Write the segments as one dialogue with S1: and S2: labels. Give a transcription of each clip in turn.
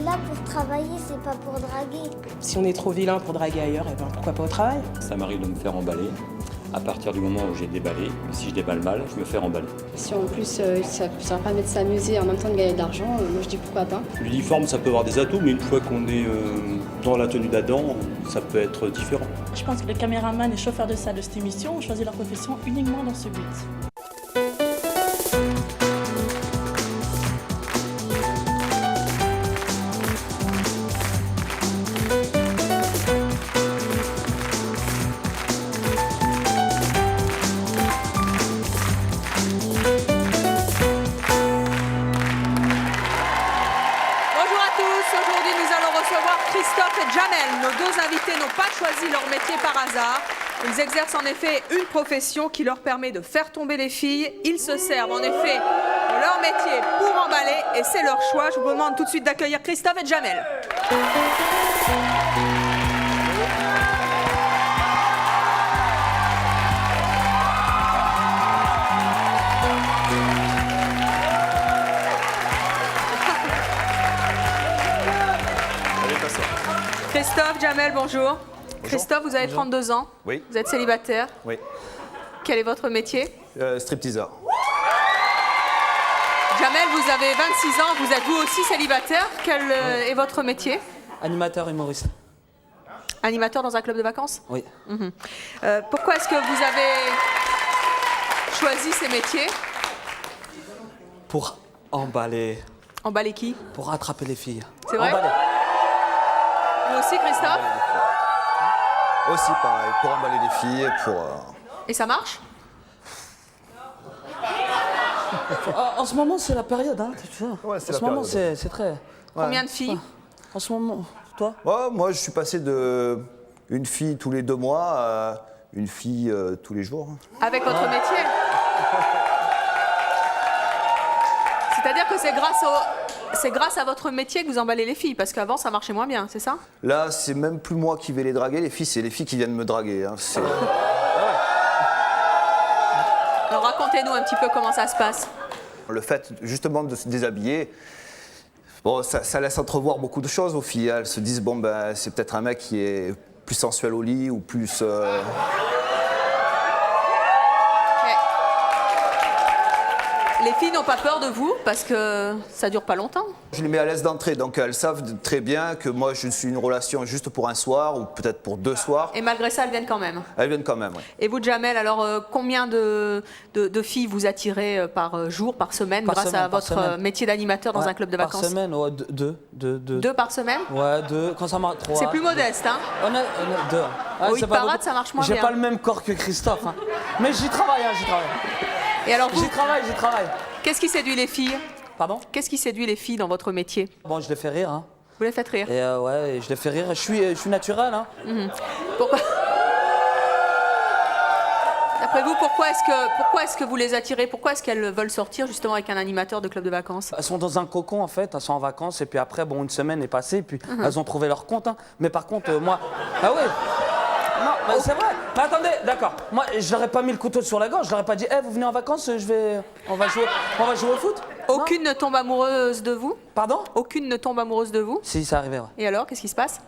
S1: là pour travailler, c'est pas pour draguer.
S2: Si on est trop vilain pour draguer ailleurs, eh ben pourquoi pas au travail?
S3: Ça m'arrive de me faire emballer. À partir du moment où j'ai déballé, si je déballe mal, je me fais remballer.
S4: Si en plus ça permet de s'amuser et en même temps de gagner de l'argent, moi je dis pourquoi pas.
S5: L'uniforme, ça peut avoir des atouts, mais une fois qu'on est dans la tenue d'Adam, ça peut être différent.
S6: Je pense que les caméramans et chauffeurs de salle de cette émission ont choisi leur profession uniquement dans ce but.
S7: Christophe et Jamel, nos deux invités n'ont pas choisi leur métier par hasard. Ils exercent en effet une profession qui leur permet de faire tomber les filles. Ils se servent en effet de leur métier pour emballer et c'est leur choix. Je vous demande tout de suite d'accueillir Christophe et Jamel. Christophe, Jamel, bonjour. Christophe, vous avez 32 ans.
S8: Oui.
S7: Vous êtes célibataire.
S8: Oui.
S7: Quel est votre métier?
S8: Stripteaser.
S7: Jamel, vous avez 26 ans. Vous êtes vous aussi célibataire. Quel est votre métier?
S9: Animateur humoriste.
S7: Animateur dans un club de vacances?
S9: Oui.
S7: Pourquoi est-ce que vous avez choisi ces métiers?
S9: Pour emballer.
S7: Emballer qui?
S9: Pour attraper les filles.
S7: C'est vrai?
S9: Emballer.
S7: Vous aussi, Christophe?
S8: Aussi pareil, pour emballer les filles, pour...
S7: Et ça marche?
S9: En ce moment, c'est la période, hein, tu vois.
S8: Ouais, c'est
S9: en
S8: la
S9: ce moment,
S8: période.
S9: c'est très...
S7: Combien de filles?
S9: En ce moment, toi?
S8: Ouais, moi, je suis passé de une fille tous les 2 mois à une fille tous les jours.
S7: Avec votre métier? C'est-à-dire que c'est grâce à votre métier que vous emballez les filles, parce qu'avant, ça marchait moins bien, c'est ça?
S8: Là, c'est même plus moi qui vais les draguer, les filles, c'est les filles qui viennent me draguer. Hein.
S7: Alors racontez-nous un petit peu comment ça se passe.
S8: Le fait, justement, de se déshabiller, bon, ça laisse entrevoir beaucoup de choses aux filles. Elles se disent, bon, ben, c'est peut-être un mec qui est plus sensuel au lit ou plus...
S7: Les filles n'ont pas peur de vous parce que ça dure pas longtemps.
S8: Je les mets à l'aise d'entrée, donc elles savent très bien que moi je suis une relation juste pour un soir ou peut-être pour 2 soirs.
S7: Et malgré ça, elles viennent quand même.
S8: Elles viennent quand même, oui.
S7: Et vous, Jamel, alors combien de filles vous attirez par jour, par semaine, grâce à votre métier d'animateur dans un club de vacances?
S9: Par semaine, ouais, deux.
S7: 2 par semaine?
S9: Ouais, 2. Quand ça marche 3.
S7: C'est plus modeste, hein?
S9: On a 2.
S7: Au hit parade, ça marche moins bien.
S9: J'ai pas le même corps que Christophe, hein. Mais j'y travaille, hein, j'y travaille.
S7: Et alors vous,
S9: J'y travaille.
S7: qu'est-ce qui séduit les filles?
S9: Pardon?
S7: Qu'est-ce qui séduit les filles dans votre métier?
S9: Bon, je les fais rire, hein.
S7: Vous les faites rire?
S9: Et ouais, je les fais rire. Je suis naturel, hein.
S7: Pourquoi? D'après vous, pourquoi est-ce que vous les attirez? Pourquoi est-ce qu'elles veulent sortir justement avec un animateur de club de vacances?
S9: Elles sont dans un cocon en fait, elles sont en vacances et puis après, bon, une semaine est passée et puis elles ont trouvé leur compte, hein. Mais par contre, moi... Ah oui. Non, mais c'est vrai. Mais attendez, d'accord. Moi, je leur ai pas mis le couteau sur la gorge. Je leur ai pas dit, vous venez en vacances, on va jouer au foot.
S7: Aucune ne tombe amoureuse de vous?
S9: Pardon?
S7: Aucune ne tombe amoureuse de vous?
S9: Si, ça arrivait, ouais.
S7: Et alors, qu'est-ce qui se passe?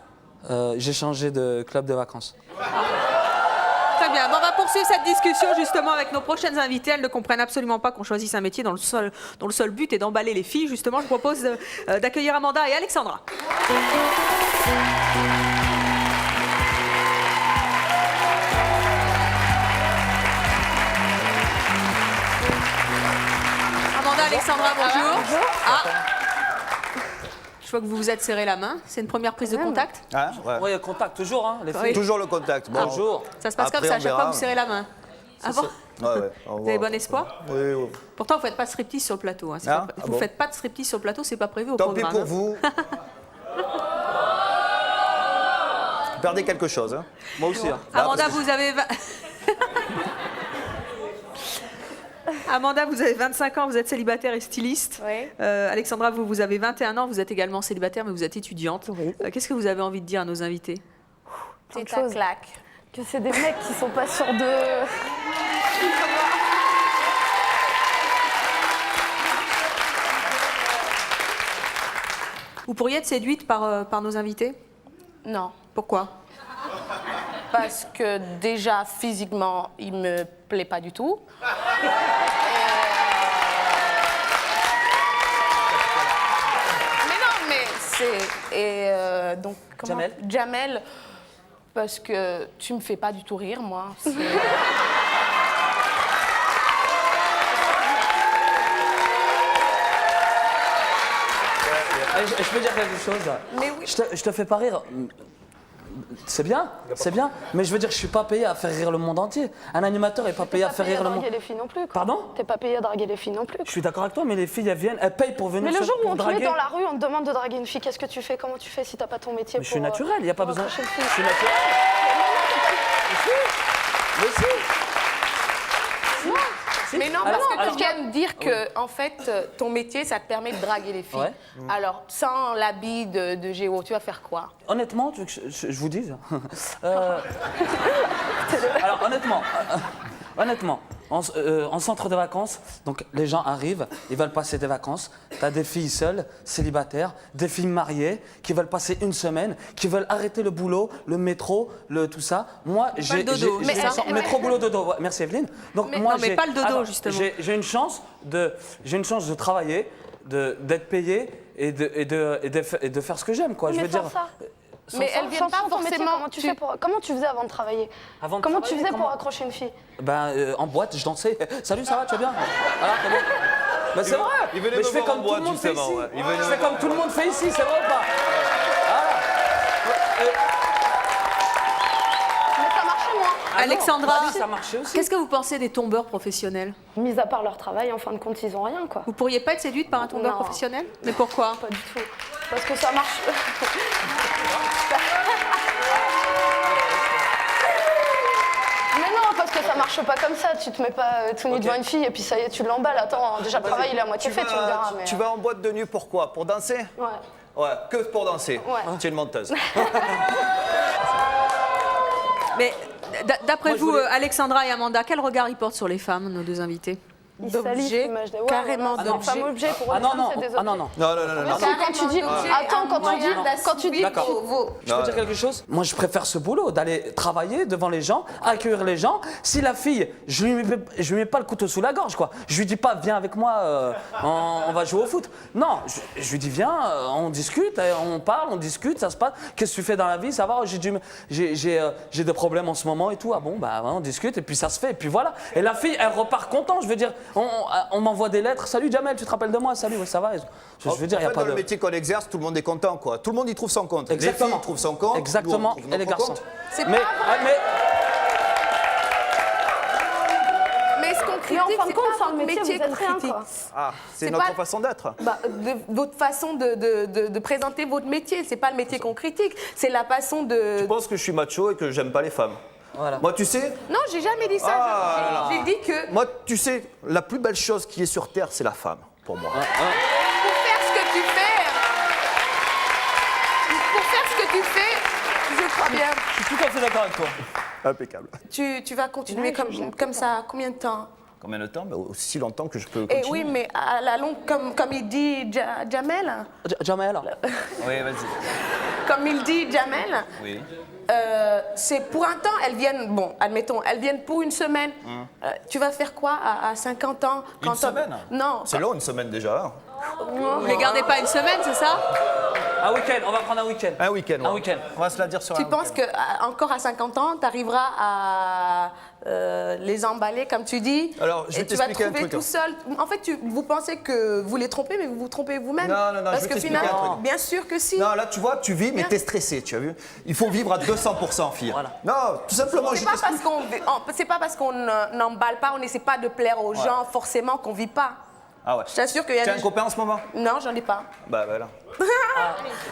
S9: J'ai changé de club de vacances.
S7: Très bien, bon, on va poursuivre cette discussion justement avec nos prochaines invitées. Elles ne comprennent absolument pas qu'on choisisse un métier dont le seul but est d'emballer les filles. Justement, je vous propose d'accueillir Amanda et Alexandra. Amanda, Alexandra, bonjour.
S4: Bonjour.
S7: Ah. Je vois que vous vous êtes serré la main. C'est une première prise de contact?
S8: Hein, ouais.
S9: Oui, contact, toujours, hein, les filles.
S7: Oui.
S8: Toujours le contact. Bon,
S9: Toujours.
S7: Ça se passe
S8: Après,
S7: comme ça, à
S8: on
S7: chaque fois
S8: verra.
S7: vous serrez la main. Ah bon?
S8: Ouais.
S7: Vous avez bon espoir?
S8: Oui, oui.
S7: Pourtant, vous ne faites pas de striptease sur le plateau. Hein.
S8: Ah,
S7: Vous ne faites pas de striptease sur le plateau, c'est pas prévu au
S8: Tant pis
S7: programme.
S8: pour vous. Vous perdez quelque chose. Hein.
S9: Moi aussi, hein.
S7: Amanda,
S8: parce que-
S7: vous avez... Amanda, vous avez 25 ans, vous êtes célibataire et styliste.
S4: Oui.
S7: Alexandra, vous avez 21 ans, vous êtes également célibataire, mais vous êtes étudiante.
S4: Oui.
S7: Qu'est-ce que vous avez envie de dire à nos invités?
S4: Plein de choses. Que c'est des mecs qui sont pas sûrs de...
S7: Vous pourriez être séduite par nos invités?
S10: Non.
S7: Pourquoi?
S10: Parce que déjà, physiquement, il me plaît pas du tout. Mais non, mais c'est... Et donc, comment...
S9: Jamel.
S10: Jamel, parce que tu me fais pas du tout rire, moi.
S9: Je peux dire quelque chose?
S10: Mais oui.
S9: Je te fais pas rire. C'est bien, mais je veux dire, je suis pas payé à faire rire le monde entier. Un animateur est pas payé à faire rire le monde.
S4: T'es pas payé à draguer les filles non plus. Quoi.
S9: Pardon?
S4: T'es pas payé à draguer les filles non plus.
S9: Je suis d'accord avec toi, mais les filles, elles viennent, elles payent pour venir
S4: Mais le jour où
S9: pour
S4: on te met
S9: draguer.
S4: dans la rue, on te demande de draguer une fille, qu'est-ce que tu fais? Comment tu fais si t'as pas ton métier
S9: Mais je suis naturel, il n'y a pas besoin.
S4: accrocher une
S9: Je
S4: fille.
S9: suis naturel. Mais si.
S10: Mais non,
S9: Alors,
S10: parce que
S9: alors-
S10: tu viens de dire que, en fait, ton métier, ça te permet de draguer les filles.
S9: Ouais.
S10: Alors, sans l'habit de Géo, tu vas faire quoi?
S9: Honnêtement, tu veux que je vous dise Alors, honnêtement, en centre de vacances, donc les gens arrivent, ils veulent passer des vacances. Tu as des filles seules, célibataires, des filles mariées qui veulent passer une semaine, qui veulent arrêter le boulot, le métro, tout ça. Moi, j'ai
S7: le dodo,
S9: j'ai-
S7: c'est ça
S9: métro, boulot, dodo. Ouais, merci Evelyne. Donc
S7: Mais-
S9: moi,
S7: non, mais
S9: j'ai-
S7: pas le dodo,
S9: alors,
S7: justement.
S9: J'ai une chance de travailler, d'être payé et de faire ce que j'aime, quoi. Je
S4: Mais
S9: veux dire.
S4: sans ça.
S10: Mais
S4: Sans-
S10: elles viennent
S4: sans
S10: pas
S4: ton métier,
S10: forcément...
S4: comment tu faisais avant de travailler?
S9: Avant de
S4: Comment
S9: travailler,
S4: tu faisais
S9: comment-
S4: pour accrocher une fille?
S9: Ben, en boîte, je dansais. Salut, ça va, tu vas bien? Alors, t'es bon? Ben, c'est vrai.
S5: il venait
S9: Mais
S5: me
S9: je fais
S5: voir en
S9: comme tout le
S5: boîte,
S9: monde fait ici.
S5: justement, ouais. Il venait
S9: Je
S5: me
S9: fais
S5: voir
S9: comme
S5: en
S9: tout le monde fait ici, c'est vrai ou pas?
S4: Mais ça marchait, moi.
S7: Alexandra,
S9: Ah, ça marchait aussi.
S7: qu'est-ce que vous pensez des tombeurs professionnels?
S4: Mis à part leur travail, en fin de compte, ils ont rien, quoi.
S7: Vous pourriez pas être séduite par un tombeur
S4: Non.
S7: professionnel? Mais pourquoi?
S4: Pas du tout. Parce que ça marche. Mais non, parce que ça marche pas comme ça. Tu te mets pas tout nu devant une fille et puis ça y est, tu l'emballes. Attends, déjà le travail il est à moitié fait, tu me diras. Mais...
S8: Tu vas en boîte de nuit pourquoi? Pour danser?
S4: Ouais.
S8: Ouais, que pour danser.
S4: Ouais.
S8: Tu es une menteuse.
S7: Mais d'après
S9: Moi, je
S7: vous,
S9: voulais-
S7: Alexandra et Amanda, quel regard ils portent sur les femmes, nos deux invités?
S4: Ils salissent
S10: D'objets,
S4: l'image des... Ouais,
S10: carrément
S4: voilà, c'est
S10: d'objets.
S4: des femmes objets. Pour eux,
S9: Ah
S4: les
S9: non,
S4: femmes,
S9: non,
S4: c'est des
S9: ah non,
S4: objets.
S9: non.
S8: Non, non, non, non.
S4: Parce que quand tu dis... Attends, quand tu dis...
S9: D'accord. Je peux dire quelque chose? Moi, je préfère ce boulot, d'aller travailler devant les gens, accueillir les gens. Si la fille, je lui mets pas le couteau sous la gorge, quoi. Je lui dis pas, viens avec moi, on va jouer au foot. Non, je lui dis, viens, on discute, on parle, on discute, ça se passe. Qu'est-ce que tu fais dans la vie? Ça va? J'ai des problèmes en ce moment et tout. Ah bon, bah, on discute et puis ça se fait. Et puis voilà. Et la fille, elle repart contente. Je veux dire, on m'envoie des lettres. Salut Jamel, tu te rappelles de moi? Salut, ouais, ça va? Je veux dire, il n'y a
S8: En fait,
S9: pas
S8: dans
S9: de.
S8: le métier qu'on exerce, tout le monde est content, quoi. Tout le monde y trouve son compte.
S9: Exactement.
S8: Les filles trouvent son compte.
S9: Exactement,
S8: nous, on trouve
S9: et les
S8: notre
S9: garçons.
S8: compte.
S10: C'est
S9: Mais,
S10: pas vrai. Mais ce qu'on critique,
S4: Mais en fin de
S10: c'est
S4: compte,
S10: pas
S4: sans le
S10: votre
S4: métier,
S10: métier
S4: vous êtes
S10: qu'on
S4: rien,
S10: critique.
S4: quoi.
S8: Ah, c'est
S10: C'est
S8: notre
S10: pas-
S8: façon d'être.
S10: Bah, votre façon de présenter votre métier, c'est pas le métier qu'on critique, c'est la façon de...
S8: Je pense que je suis macho et que j'aime pas les femmes.
S9: Voilà.
S8: Moi, tu sais,
S10: Non, j'ai jamais dit ça.
S8: Ah.
S10: J'ai dit que
S8: moi, tu sais, la plus belle chose qui est sur Terre, c'est la femme, pour moi.
S10: pour faire ce que tu fais, je crois bien,
S9: Je suis tout à fait d'accord avec toi.
S8: Impeccable.
S10: tu vas continuer comme ça. Combien de temps?
S8: Combien de temps? Aussi longtemps que je peux
S10: Et
S8: continuer.
S10: oui, mais à la longue, comme il dit Jamel,
S9: Jamel.
S8: Oui, vas-y.
S10: comme il dit Jamel,
S8: Oui.
S10: c'est pour un temps, elles viennent, bon, admettons, elles viennent pour une semaine. Tu vas faire quoi à 50 ans
S8: Une semaine?
S10: Non.
S8: C'est long, une semaine déjà. Hein.
S7: Vous les gardez pas une semaine, c'est ça?
S9: Un week-end, on va prendre un week-end.
S8: Un week-end.
S9: Un
S8: ouais.
S9: week-end.
S8: On va se la dire sur
S10: Tu
S8: un
S10: penses
S8: week-end.
S10: que encore à 50 ans, tu arriveras à les emballer, comme tu dis,
S8: Alors, je vais
S10: et tu vas te
S8: t'expliquer un
S10: trouver
S8: truc,
S10: tout seul. En fait, vous pensez que vous les trompez, mais vous vous trompez vous-même.
S8: Non, non, non,
S10: Parce
S8: je vais
S10: que
S8: t'expliquer un
S10: finalement,
S8: truc.
S10: bien sûr que si.
S8: Non, là, tu vois, tu vis, mais t'es stressé, tu as vu? Il faut vivre à 200%, fille.
S9: Voilà.
S8: Non, tout simplement,
S10: C'est pas parce qu'on n'emballe pas, on n'essaie pas de plaire aux gens forcément qu'on vit pas.
S8: Ah ouais.
S10: Je t'assure qu'il y a
S8: Tu as
S10: des...
S8: un copain en ce moment?
S10: Non, j'en ai pas.
S8: Bah voilà.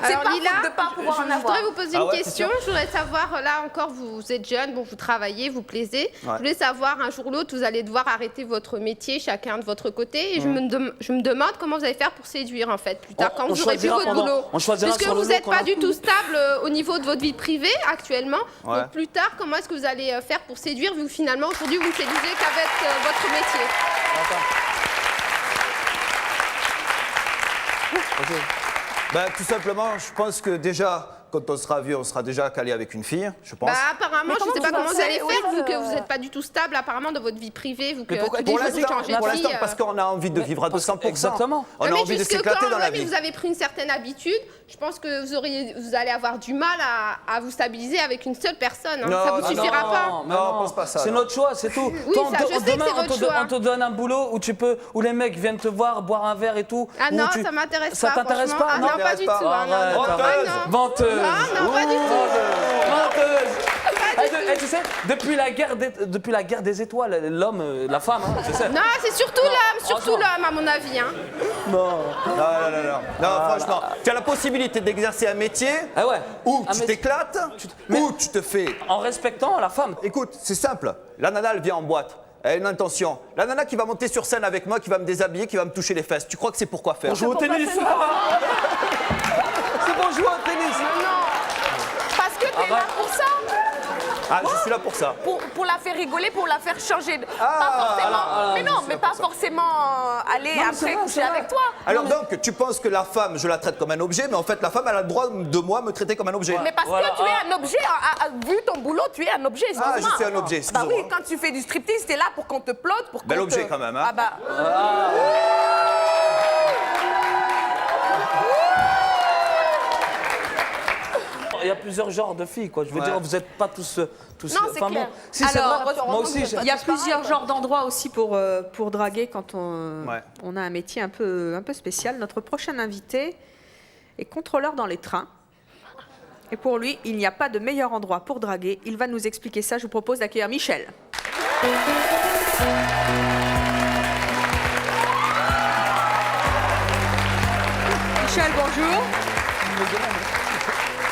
S10: C'est
S11: Alors
S10: pas
S11: Lila,
S10: faute de pas pouvoir en
S11: je
S10: avoir.
S11: voudrais vous poser
S8: Ah
S11: une
S8: ouais, c'est
S11: question.
S8: sûr.
S11: Je voudrais savoir, là encore, vous êtes jeune, bon, vous travaillez, vous plaisez.
S8: Ouais.
S11: Je voulais savoir, un jour ou l'autre, vous allez devoir arrêter votre métier, chacun de votre côté. Et je me demande comment vous allez faire pour séduire, en fait, plus tard, quand
S9: On
S11: vous aurez plus
S9: choisira
S11: votre
S9: pendant-
S11: boulot.
S9: on choisira
S11: Puisque
S9: sur le
S11: vous
S9: lot
S11: n'êtes
S9: qu'on
S11: pas
S9: a.
S11: du tout stable au niveau de votre vie privée, actuellement.
S8: Ouais.
S11: Donc plus tard, comment est-ce que vous allez faire pour séduire, vu que finalement, aujourd'hui, vous ne séduisez qu'avec votre métier?
S8: Tout simplement, je pense que déjà, quand on sera vieux, on sera déjà calé avec une fille, je pense.
S11: Apparemment, je ne sais pas comment vous allez
S10: Oui,
S11: faire, vu que vous n'êtes pas du tout stable, apparemment, dans votre vie privée, vu que
S8: Pour
S11: tous les jours, vous changez de
S8: pour
S11: vie.
S8: l'instant, parce qu'on a envie de vivre à 200%.
S9: Exactement.
S8: On a
S11: mais
S8: envie de
S11: jusque
S8: s'éclater
S11: quand,
S8: dans la
S11: mais
S8: vie.
S11: vous avez pris une certaine habitude, je pense que vous allez avoir du mal à vous stabiliser avec une seule personne. Hein. Ça vous suffira pas.
S8: Non, pense pas ça.
S9: C'est notre choix, c'est tout.
S11: Oui, ça, je sais que c'est votre choix.
S9: On te donne un boulot où les mecs viennent te voir, boire un verre et tout.
S11: Ah non, ça m'intéresse pas.
S9: Ça t'intéresse
S11: franchement.
S9: pas?
S11: Ah non, pas du tout. Ah non.
S9: Venteuse.
S11: Non, pas du tout.
S9: Menteuse. Tu sais, depuis la guerre des étoiles, l'homme, la femme, hein, c'est ça.
S11: Non, c'est surtout l'homme, à mon avis. Hein.
S8: Non, franchement, tu as la possibilité d'exercer un métier où tu t'éclates, où tu te fais...
S9: En respectant la femme.
S8: Écoute, c'est simple. La nana, elle vient en boîte. Elle a une intention. La nana qui va monter sur scène avec moi, qui va me déshabiller, qui va me toucher les fesses. Tu crois que c'est pour quoi faire?
S9: Pour jouer au tennis. C'est pour jouer au tennis.
S10: Non, parce que t'es là pour ça.
S8: Ah, je suis là pour ça.
S10: Pour la faire rigoler, pour la faire changer. Pas forcément. Mais non, mais pas forcément aller après coucher avec toi.
S8: Alors donc, tu penses que la femme, je la traite comme un objet, mais en fait, la femme, elle a le droit de moi me traiter comme un objet.
S10: Mais parce que tu es un objet, vu ton boulot, tu es un objet.
S8: Ah, je suis un objet, excuse-moi.
S10: Bah oui, quand tu fais du striptease, t'es là pour qu'on te plotte, pour qu'on
S8: Bel objet quand même, hein.
S10: Ah bah...
S9: Il y a plusieurs genres de filles, quoi. Je veux dire, vous n'êtes pas tous.
S10: Non, c'est clair.
S9: Si, c'est
S7: Alors,
S9: vrai, moi aussi.
S7: il y a plusieurs genres d'endroits aussi pour draguer quand on a un métier un peu spécial. Notre prochain invité est contrôleur dans les trains. Et pour lui, il n'y a pas de meilleur endroit pour draguer. Il va nous expliquer ça. Je vous propose d'accueillir Michel. Michel, bonjour.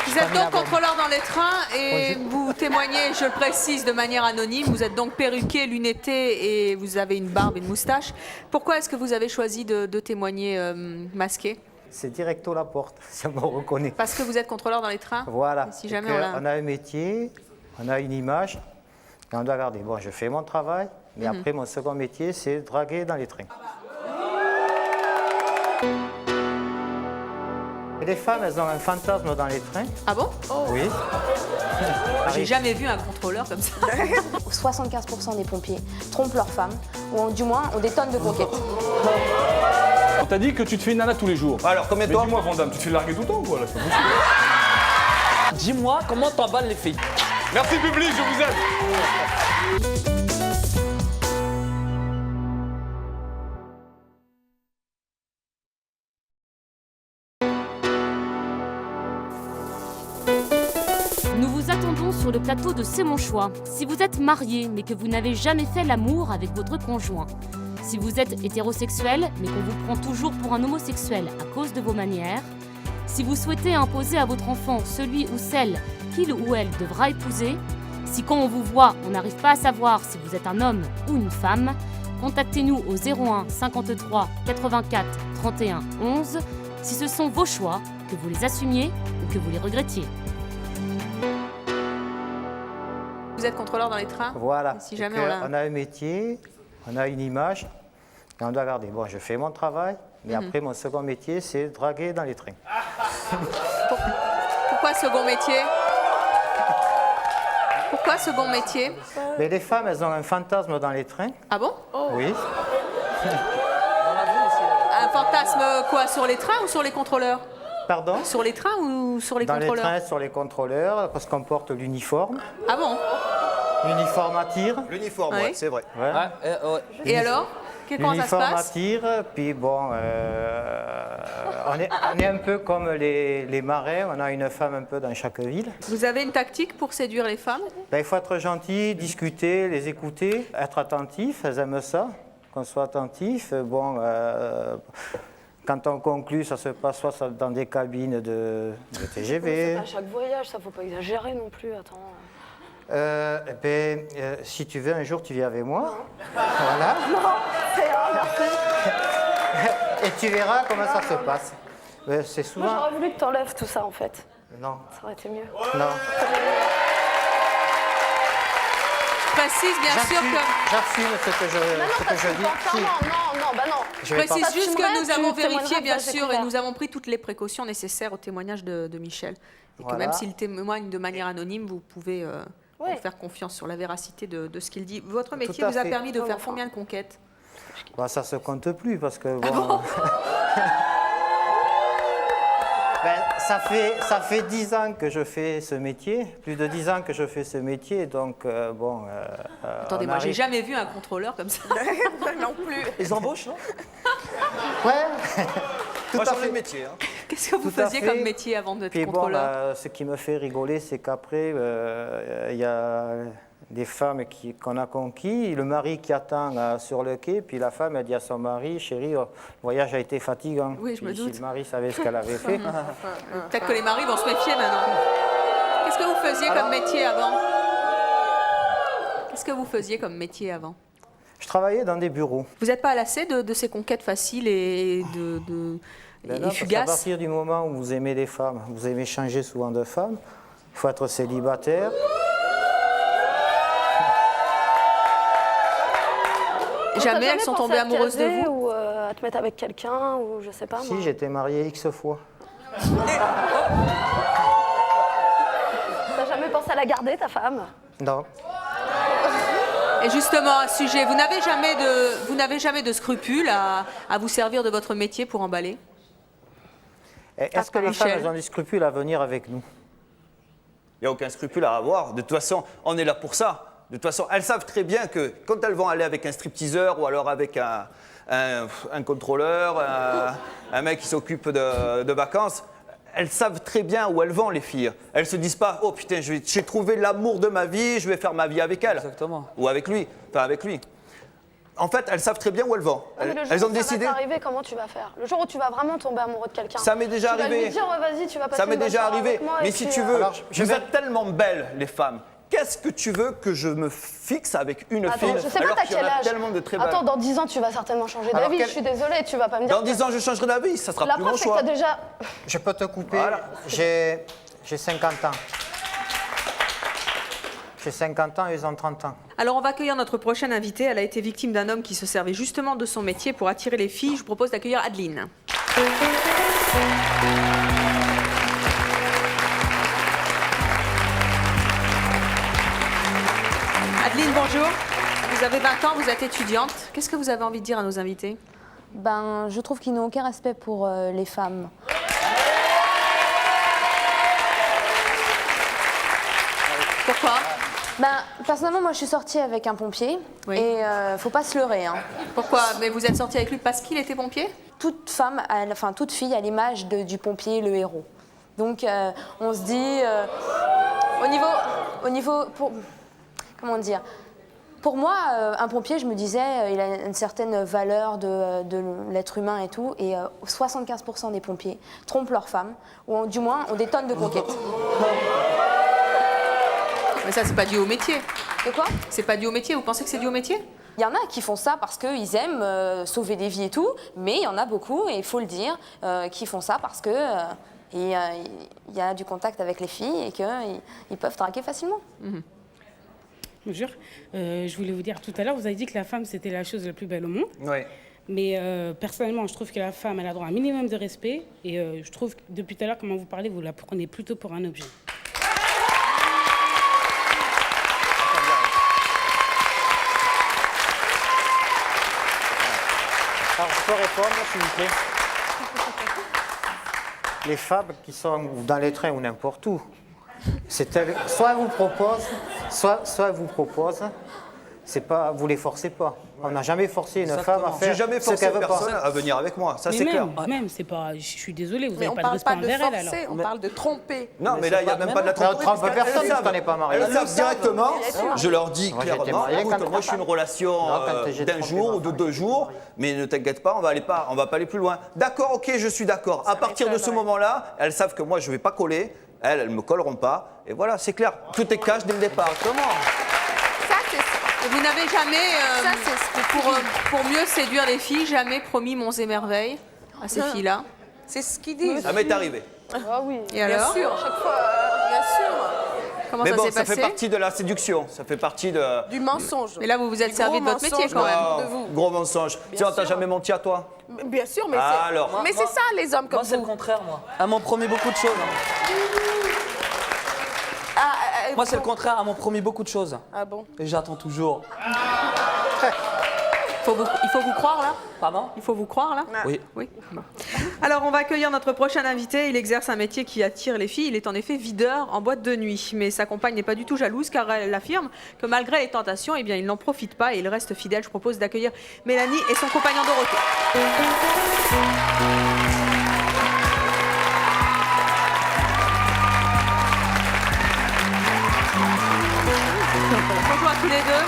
S7: Vous êtes donc contrôleur dans les trains et vous témoignez, je le précise, de manière anonyme. Vous êtes donc perruqué, lunetté et vous avez une barbe et une moustache. Pourquoi est-ce que vous avez choisi de témoigner masqué?
S12: C'est directo la porte, ça me reconnaît.
S7: Parce que vous êtes contrôleur dans les trains?
S12: Voilà.
S7: Si jamais
S12: on a un métier, on a une image et on doit garder. Bon, je fais mon travail, mais après, mon second métier, c'est draguer dans les trains. Les femmes, elles ont un fantasme dans les trains.
S7: Ah bon?
S12: Oui.
S7: J'ai jamais vu un contrôleur comme ça.
S13: 75% des pompiers trompent leurs femmes, ou du moins ont des tonnes de conquêtes.
S14: On t'a dit que tu te fais une nana tous les jours.
S8: Alors, combien de temps?
S14: Dis-moi, Vandame, tu te fais larguer tout le temps ou quoi là?
S9: Dis-moi comment t'emballes les filles.
S14: Merci public, je vous aime.
S15: Nous vous attendons sur le plateau de C'est mon choix. Si vous êtes marié mais que vous n'avez jamais fait l'amour avec votre conjoint. Si vous êtes hétérosexuel mais qu'on vous prend toujours pour un homosexuel à cause de vos manières. Si vous souhaitez imposer à votre enfant celui ou celle qu'il ou elle devra épouser. Si quand on vous voit, on n'arrive pas à savoir si vous êtes un homme ou une femme. Contactez-nous au 01 53 84 31 11 si ce sont vos choix, que vous les assumiez ou que vous les regrettiez.
S7: Vous êtes contrôleur dans les trains?
S12: Voilà.
S7: Si jamais
S12: on a un métier, on a une image et on doit garder. Bon, je fais mon travail, mais après, mon second métier, c'est draguer dans les trains.
S7: Pourquoi second métier? Pourquoi second métier?
S12: Mais les femmes, elles ont un fantasme dans les trains.
S7: Ah bon?
S12: Oui.
S7: Un fantasme quoi? Sur les trains ou sur les contrôleurs?
S12: Pardon?
S7: Sur les trains ou sur les contrôleurs?
S12: Dans les trains, sur les contrôleurs, parce qu'on porte l'uniforme.
S7: Ah bon?
S12: L'uniforme attire.
S8: L'uniforme,
S7: Oui.
S8: ouais, c'est vrai.
S12: Ouais.
S7: Et alors? Comment ça se
S12: L'uniforme
S7: passe?
S12: attire, puis bon, on est un peu comme les marins, on a une femme un peu dans chaque ville.
S7: Vous avez une tactique pour séduire les femmes?
S12: Ben, il faut être gentil, discuter, les écouter, être attentif, elles aiment ça, qu'on soit attentif. Bon, quand on conclut, ça se passe soit dans des cabines de TGV.
S4: À chaque voyage, ça faut pas exagérer non plus, attends.
S12: Si tu veux, un jour, tu viens avec moi. Voilà.
S4: Non,
S12: Et tu verras comment ça se passe. C'est souvent...
S4: Moi, j'aurais voulu que t'enlèves tout ça, en fait.
S12: Non.
S4: Ça aurait été mieux.
S12: Non.
S7: précise bien sûr que...
S12: J'assume ce que je dis.
S7: Je précise juste que nous avons vérifié, bien
S4: c'est
S7: sûr, et
S4: clair.
S7: nous avons pris toutes les précautions nécessaires au témoignage de Michel. Et que même s'il témoigne de manière anonyme, vous pouvez lui faire confiance sur la véracité de ce qu'il dit. Votre métier
S12: à
S7: vous a
S12: fait.
S7: permis de faire combien de conquêtes?
S12: Bah, ça se compte plus parce que bon. Ben, ça fait 10 ans que je fais ce métier, plus de 10 ans que je fais ce métier, donc bon.
S7: Attendez, moi j'ai jamais vu un contrôleur comme ça. Non plus.
S9: Les embauches, non?
S12: Ouais.
S8: Tout à fait métier. Hein.
S7: Qu'est-ce que vous
S12: Tout à
S7: faisiez
S12: fait.
S7: comme métier avant d'être
S12: Puis bon,
S7: contrôleur?
S12: ce qui me fait rigoler, c'est qu'après, il y a des femmes qu'on a conquis, le mari qui attend sur le quai, puis la femme, elle dit à son mari, chérie, le voyage a été fatigant.
S7: Oui, je me
S12: Puis
S7: doute.
S12: Si le mari savait ce qu'elle avait fait.
S7: Peut-être que les maris vont se méfier maintenant. Qu'est-ce que vous faisiez comme métier avant? Qu'est-ce que vous faisiez comme métier avant?
S12: Je travaillais dans des bureaux.
S7: Vous n'êtes pas lassé de ces conquêtes faciles et
S12: Ben non, parce qu'à
S7: fugaces?
S12: partir du moment où vous aimez les femmes, vous aimez changer souvent de femme, il faut être célibataire.
S7: Jamais elles sont
S4: pensé
S7: tombées
S4: à te
S7: amoureuses de
S4: caser
S7: vous?
S4: ou à te mettre avec quelqu'un ou je sais pas moi.
S12: Si, j'étais marié X fois.
S4: T'as jamais pensé à la garder ta femme?
S12: Non.
S7: Et justement, à ce sujet, vous n'avez jamais de scrupules à vous servir de votre métier pour emballer?
S12: Est-ce que les femmes
S7: Michel.
S12: elles ont des scrupules à venir avec nous?
S8: Il n'y a aucun scrupule à avoir. De toute façon, on est là pour ça. De toute façon, elles savent très bien que quand elles vont aller avec un stripteaseur ou alors avec un contrôleur, un mec qui s'occupe de vacances, elles savent très bien où elles vont, les filles. Elles se disent pas, oh putain, j'ai trouvé l'amour de ma vie, je vais faire ma vie avec elle.
S9: Exactement.
S8: Ou avec lui. Enfin, avec lui. En fait, elles savent très bien où elles vont.
S4: Non, mais le jour
S8: Elles ont
S4: où ça
S8: décidé.
S4: va t'arriver, comment tu vas faire? Le jour où tu vas vraiment tomber amoureux de quelqu'un.
S8: Ça m'est déjà
S4: tu
S8: arrivé.
S4: vas lui dire, ouais, vas-y, tu vas passer
S8: Ça m'est
S4: une bonne
S8: déjà
S4: soirée
S8: arrivé.
S4: avec moi,
S8: Mais
S4: et
S8: si
S4: puis,
S8: tu veux,
S12: Alors,
S8: vous êtes tellement belles, les femmes. Qu'est-ce que tu veux que je me fixe avec une
S4: Attends,
S8: fille
S4: je sais pas,
S8: alors
S4: t'as
S8: qu'il y en
S4: quel
S8: a
S4: âge?
S8: tellement de très belles.
S4: Attends, dans 10 ans, tu vas certainement changer
S12: Alors,
S4: d'avis. Je suis désolée, tu vas pas me dire.
S8: Dans 10 ans, je changerai d'avis, ça sera
S4: La
S8: plus mon
S4: preuve, c'est que
S8: choix.
S4: t'as déjà.
S12: Je peux te couper.
S8: Voilà.
S12: J'ai 50 ans. J'ai 50 ans et ils ont 30 ans.
S7: Alors, on va accueillir notre prochaine invitée. Elle a été victime d'un homme qui se servait justement de son métier pour attirer les filles. Je vous propose d'accueillir Adeline. Adeline, bonjour. Vous avez 20 ans, vous êtes étudiante. Qu'est-ce que vous avez envie de dire à nos invités?
S13: Ben, je trouve qu'ils n'ont aucun respect pour les femmes.
S7: Pourquoi?
S13: Ben, personnellement, moi, je suis sortie avec un pompier.
S7: Oui.
S13: Et faut pas se leurrer. Hein.
S7: Pourquoi? Mais vous êtes sortie avec lui parce qu'il était pompier?
S13: Toute femme, enfin toute fille a l'image du pompier, le héros. Donc, on se dit, au niveau comment dire? Pour moi, un pompier, je me disais, il a une certaine valeur de l'être humain et tout. Et 75% des pompiers trompent leurs femmes, ou du moins ont des tonnes de conquêtes.
S7: Mais ça, c'est pas dû au métier.
S13: De quoi?
S7: C'est pas dû au métier. Vous pensez que c'est dû au métier?
S13: Il y en a qui font ça parce qu'ils aiment sauver des vies et tout, mais il y en a beaucoup, et il faut le dire, qui font ça parce que il y a du contact avec les filles et qu'ils peuvent draguer facilement.
S16: Bonjour. Je voulais vous dire, tout à l'heure, vous avez dit que la femme, c'était la chose la plus belle au monde.
S8: Oui.
S16: Mais personnellement, je trouve que la femme, elle a droit à un minimum de respect. Et je trouve que depuis tout à l'heure, comment vous parlez, vous la prenez plutôt pour un objet.
S12: Alors, je peux répondre, s'il vous plaît? Les femmes qui sont dans les trains ou n'importe où, soit elles vous proposent, soit elles vous proposent, c'est pas, vous les forcez pas. On n'a jamais forcé une femme à faire
S8: J'ai jamais
S12: ce
S8: forcé
S12: qu'elle veut pas.
S8: personne à venir avec moi, ça
S16: Mais
S8: c'est
S16: même,
S8: clair.
S16: Même, c'est pas. Je suis désolée, vous
S10: Mais
S16: n'avez
S10: on
S16: pas de
S10: parle
S16: respect
S10: pas de
S16: envers elle alors.
S10: forcer, on parle de tromper.
S8: Non, mais là, il n'y a même pas de la tromperie.
S12: trompe
S8: parce qu'elles
S12: personne
S8: savent.
S12: parce qu'on n'est pas marié.
S8: Elles le savent directement.
S10: Bien sûr.
S8: Je leur dis
S12: Moi, j'étais
S8: clairement,
S12: marié
S8: écoute,
S12: quand-
S8: moi je suis une relation
S12: Non, quand j'ai
S8: d'un
S12: trompé
S8: jour
S12: ma
S8: ou de
S12: femme.
S8: 2 jours, mais ne t'inquiète pas, on va pas aller plus loin. D'accord, ok, je suis d'accord. À partir de ce moment-là, elles savent que moi je ne vais pas coller, elles ne me colleront pas, et voilà, c'est clair. Tout est cash dès le départ. Comment?
S10: Ça, c'est
S7: Et vous n'avez jamais,
S10: Ça, c'est ce que
S7: pour mieux séduire les filles, jamais promis monts et merveilles à ces filles-là?
S10: C'est ce qu'ils disent.
S8: Ça m'est arrivé.
S4: Ah oui.
S7: Et alors?
S10: Bien sûr, à chaque fois. Bien sûr.
S7: Comment
S8: Mais
S7: ça
S8: bon,
S7: s'est
S8: ça
S7: passé
S8: fait partie de la séduction, ça fait partie de...
S10: Du mensonge.
S7: Mais là, vous vous êtes servi de votre métier quand même.
S10: De vous.
S8: Gros mensonge. Tiens, on t'a jamais menti à toi?
S10: Bien sûr, mais
S8: Ah,
S10: c'est
S8: alors.
S10: mais c'est ça les hommes comme
S9: Moi, c'est le
S10: vous.
S9: contraire, moi. Elle m'en promet beaucoup de choses. Moi, c'est le contraire. Elle m'en promet beaucoup de choses.
S10: Ah bon?
S9: Et j'attends toujours.
S7: Il faut vous croire là?
S9: Pardon?
S7: Il faut vous croire là?
S9: Oui.
S7: Oui. Bon. Alors, on va accueillir notre prochain invité. Il exerce un métier qui attire les filles. Il est en effet videur en boîte de nuit. Mais sa compagne n'est pas du tout jalouse car elle affirme que malgré les tentations, eh bien, il n'en profite pas et il reste fidèle. Je propose d'accueillir Mélanie et son compagnon Dorothée. Bonjour à tous les deux.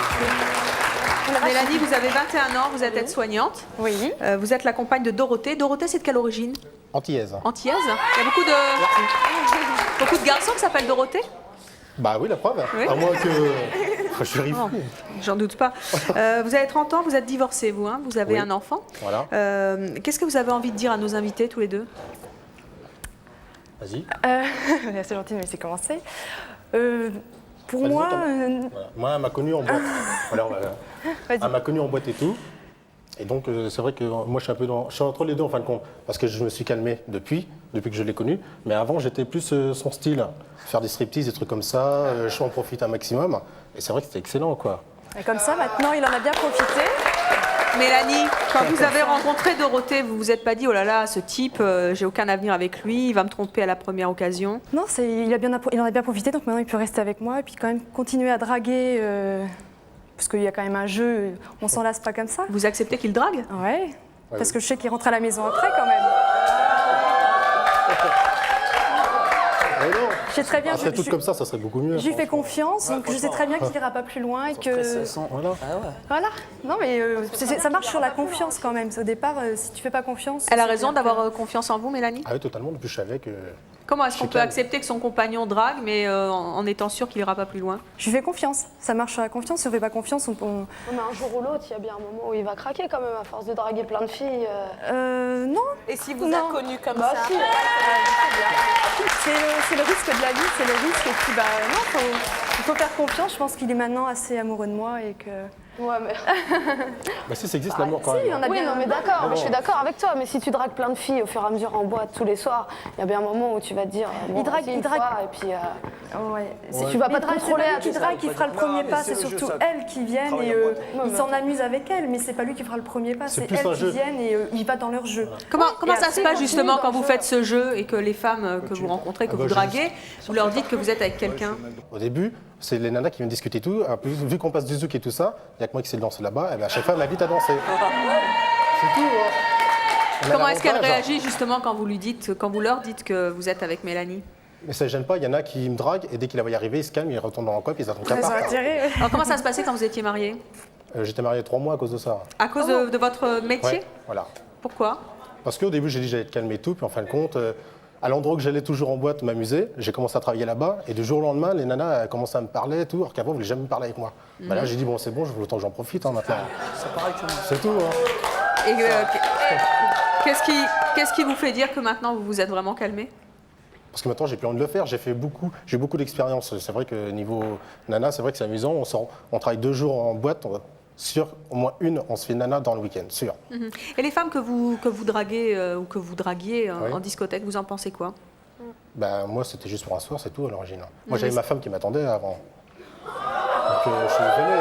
S7: Mélanie, vous avez 21 ans, vous êtes aide-soignante.
S17: Oui.
S7: Vous êtes la compagne de Dorothée. Dorothée, c'est de quelle origine?
S17: Antillaise.
S7: Antillaise. Il y a beaucoup de garçons qui s'appellent Dorothée?
S17: Bah oui, la preuve.
S7: Oui.
S17: À moins que... je suis riche.
S7: J'en doute pas. Vous avez 30 ans, vous êtes divorcée, vous, hein, vous avez
S17: Oui.
S7: un enfant.
S17: Voilà.
S7: Qu'est-ce que vous avez envie de dire à nos invités, tous les deux?
S17: Vas-y. C'est gentil de me laisser commencer.
S18: Pour moi...
S17: Voilà. Moi, elle m'a connue en boîte. Voilà, elle m'a connue en boîte et tout. Et donc, c'est vrai que moi, je suis un peu je suis entre les deux en fin de compte. Parce que je me suis calmé depuis que je l'ai connue. Mais avant, j'étais plus son style. Faire des striptease, des trucs comme ça. Je en profite un maximum. Et c'est vrai que c'était excellent, quoi.
S18: Et comme ça, maintenant, il en a bien profité.
S7: Mélanie, quand vous avez rencontré Dorothée, vous vous êtes pas dit, oh là là, ce type, j'ai aucun avenir avec lui, il va me tromper à la première occasion?
S18: Non, il en a bien profité, donc maintenant il peut rester avec moi et puis quand même continuer à draguer, parce qu'il y a quand même un jeu, on s'en lasse pas comme ça.
S7: Vous acceptez qu'il drague?
S18: Ouais, parce que je sais qu'il rentre à la maison après quand même. Je sais très bien.
S17: Après, tout comme ça serait beaucoup mieux.
S18: Je lui fais confiance, donc je sais très bien qu'il ira pas plus loin et que.
S17: Voilà.
S18: Voilà. Non, mais ça marche sur la confiance quand même. Au départ, si tu fais pas confiance.
S7: Elle a raison d'avoir confiance en vous, Mélanie?
S17: Ah oui, totalement. Depuis que je savais que.
S7: Comment est-ce qu'on peut accepter que son compagnon drague, mais en étant sûr qu'il ira pas plus loin?
S18: Je lui fais confiance. Ça marche sur la confiance. Si on fait pas confiance, on.
S4: Mais un jour ou l'autre, il y a bien un moment où il va craquer quand même à force de draguer plein de filles.
S18: Non.
S10: Et si vous êtes connu comme ça?
S4: Si.
S18: C'est le risque de la vie, c'est le risque. Et puis, non, il faut faire confiance. Je pense qu'il est maintenant assez amoureux de moi et que.
S4: Ouais, mais.
S17: Bah si, ça existe l'amour quand même.
S4: Il y en a bien. Non, mais d'accord, mais je suis d'accord avec toi. Mais si tu dragues plein de filles au fur et à mesure en boîte tous les soirs, il y a bien un moment où tu vas te dire. Bon,
S18: il drague.
S4: et puis.
S18: Ouais.
S4: Si tu vas pas te contrôler à
S18: qui drague, qui fera le premier pas. C'est surtout elle qui vient et il s'en amuse avec elle, mais c'est pas lui qui fera le premier pas. C'est elle qui vient et il va dans leur jeu.
S7: Comment ça se passe justement quand vous faites ce jeu et que les femmes que vous rencontrez, que vous draguez, vous leur dites que vous êtes avec quelqu'un?
S17: Au début, c'est les nanas qui viennent discuter tout. Vu qu'on passe du zouk et tout ça, il n'y a que moi qui sais danser là-bas, et à chaque fois, elle m'invite à danser. C'est tout.
S7: Comment est-ce qu'elle réagit justement quand vous leur dites que vous êtes avec Mélanie?
S17: Mais ça ne gêne pas, il y en a qui me draguent, et dès qu'il va y arriver, ils se calment, ils retournent dans leur coin, puis ils attendent qu'à
S18: Très
S17: part.
S18: intérêt.
S7: Alors comment ça se passait quand vous étiez mariés?
S17: J'étais marié 3 mois à cause de ça.
S7: À cause de votre métier?
S17: Ouais, voilà.
S7: Pourquoi?
S17: Parce qu'au début, j'ai dit que j'allais être calme et tout, puis en fin de compte, à l'endroit où j'allais toujours en boîte m'amuser, j'ai commencé à travailler là-bas, et du jour au lendemain, les nanas commencent à me parler et tout, alors qu'avant, elles ne voulaient jamais me parler avec moi. Bah là, j'ai dit, bon, c'est bon, autant que j'en profite maintenant.
S9: C'est pareil que moi.
S17: C'est tout.
S7: Et qu'est-ce qui vous fait dire que maintenant vous vous êtes vraiment calmé?
S17: Parce que maintenant, j'ai plus envie de le faire. J'ai eu beaucoup d'expérience. C'est vrai que niveau nana, c'est vrai que c'est amusant. On travaille 2 jours en boîte. Sûr, au moins une, on se fait nana dans le week-end, sûr.
S7: Et les femmes que vous draguez ou que vous draguiez en discothèque, vous en pensez quoi?
S17: Ben, moi, c'était juste pour un soir, c'est tout à l'origine. Moi, j'avais ma femme qui m'attendait avant. Donc, je suis désolé.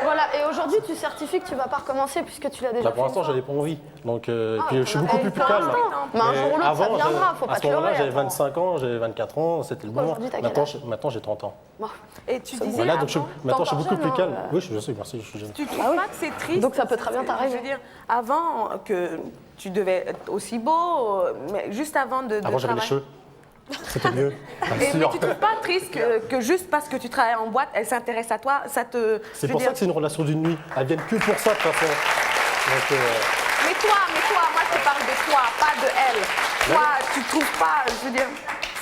S4: Voilà, et aujourd'hui, tu certifies que tu vas pas recommencer puisque tu l'as déjà fait.
S17: Pour l'instant, j'avais pas envie. Donc, puis je suis beaucoup plus calme.
S4: Mais un jour ou l'autre, ça viendra, faut pas te leurrer.
S17: À ce moment-là, j'avais 25 ans, j'avais 24 ans, c'était le moment. Maintenant, j'ai 30 ans.
S10: Et tu disais,
S17: voilà, donc maintenant, je suis beaucoup plus calme. Oui, je sais, merci, je suis jeune.
S10: Tu trouves pas que c'est triste?
S4: Donc ça peut très bien t'arriver.
S10: Je veux dire, avant que tu devais être aussi beau, mais juste avant de
S17: Avant, j'avais les cheveux. C'était mieux.
S10: Mais tu trouves pas triste que juste parce que tu travailles en boîte, elle s'intéresse à toi, ça te...
S17: C'est pour ça que c'est une relation d'une nuit. Elles viennent que pour ça, de toute façon. Donc,
S10: Mais toi, moi je te parle de toi, pas de elle. Toi, tu trouves pas, je veux dire...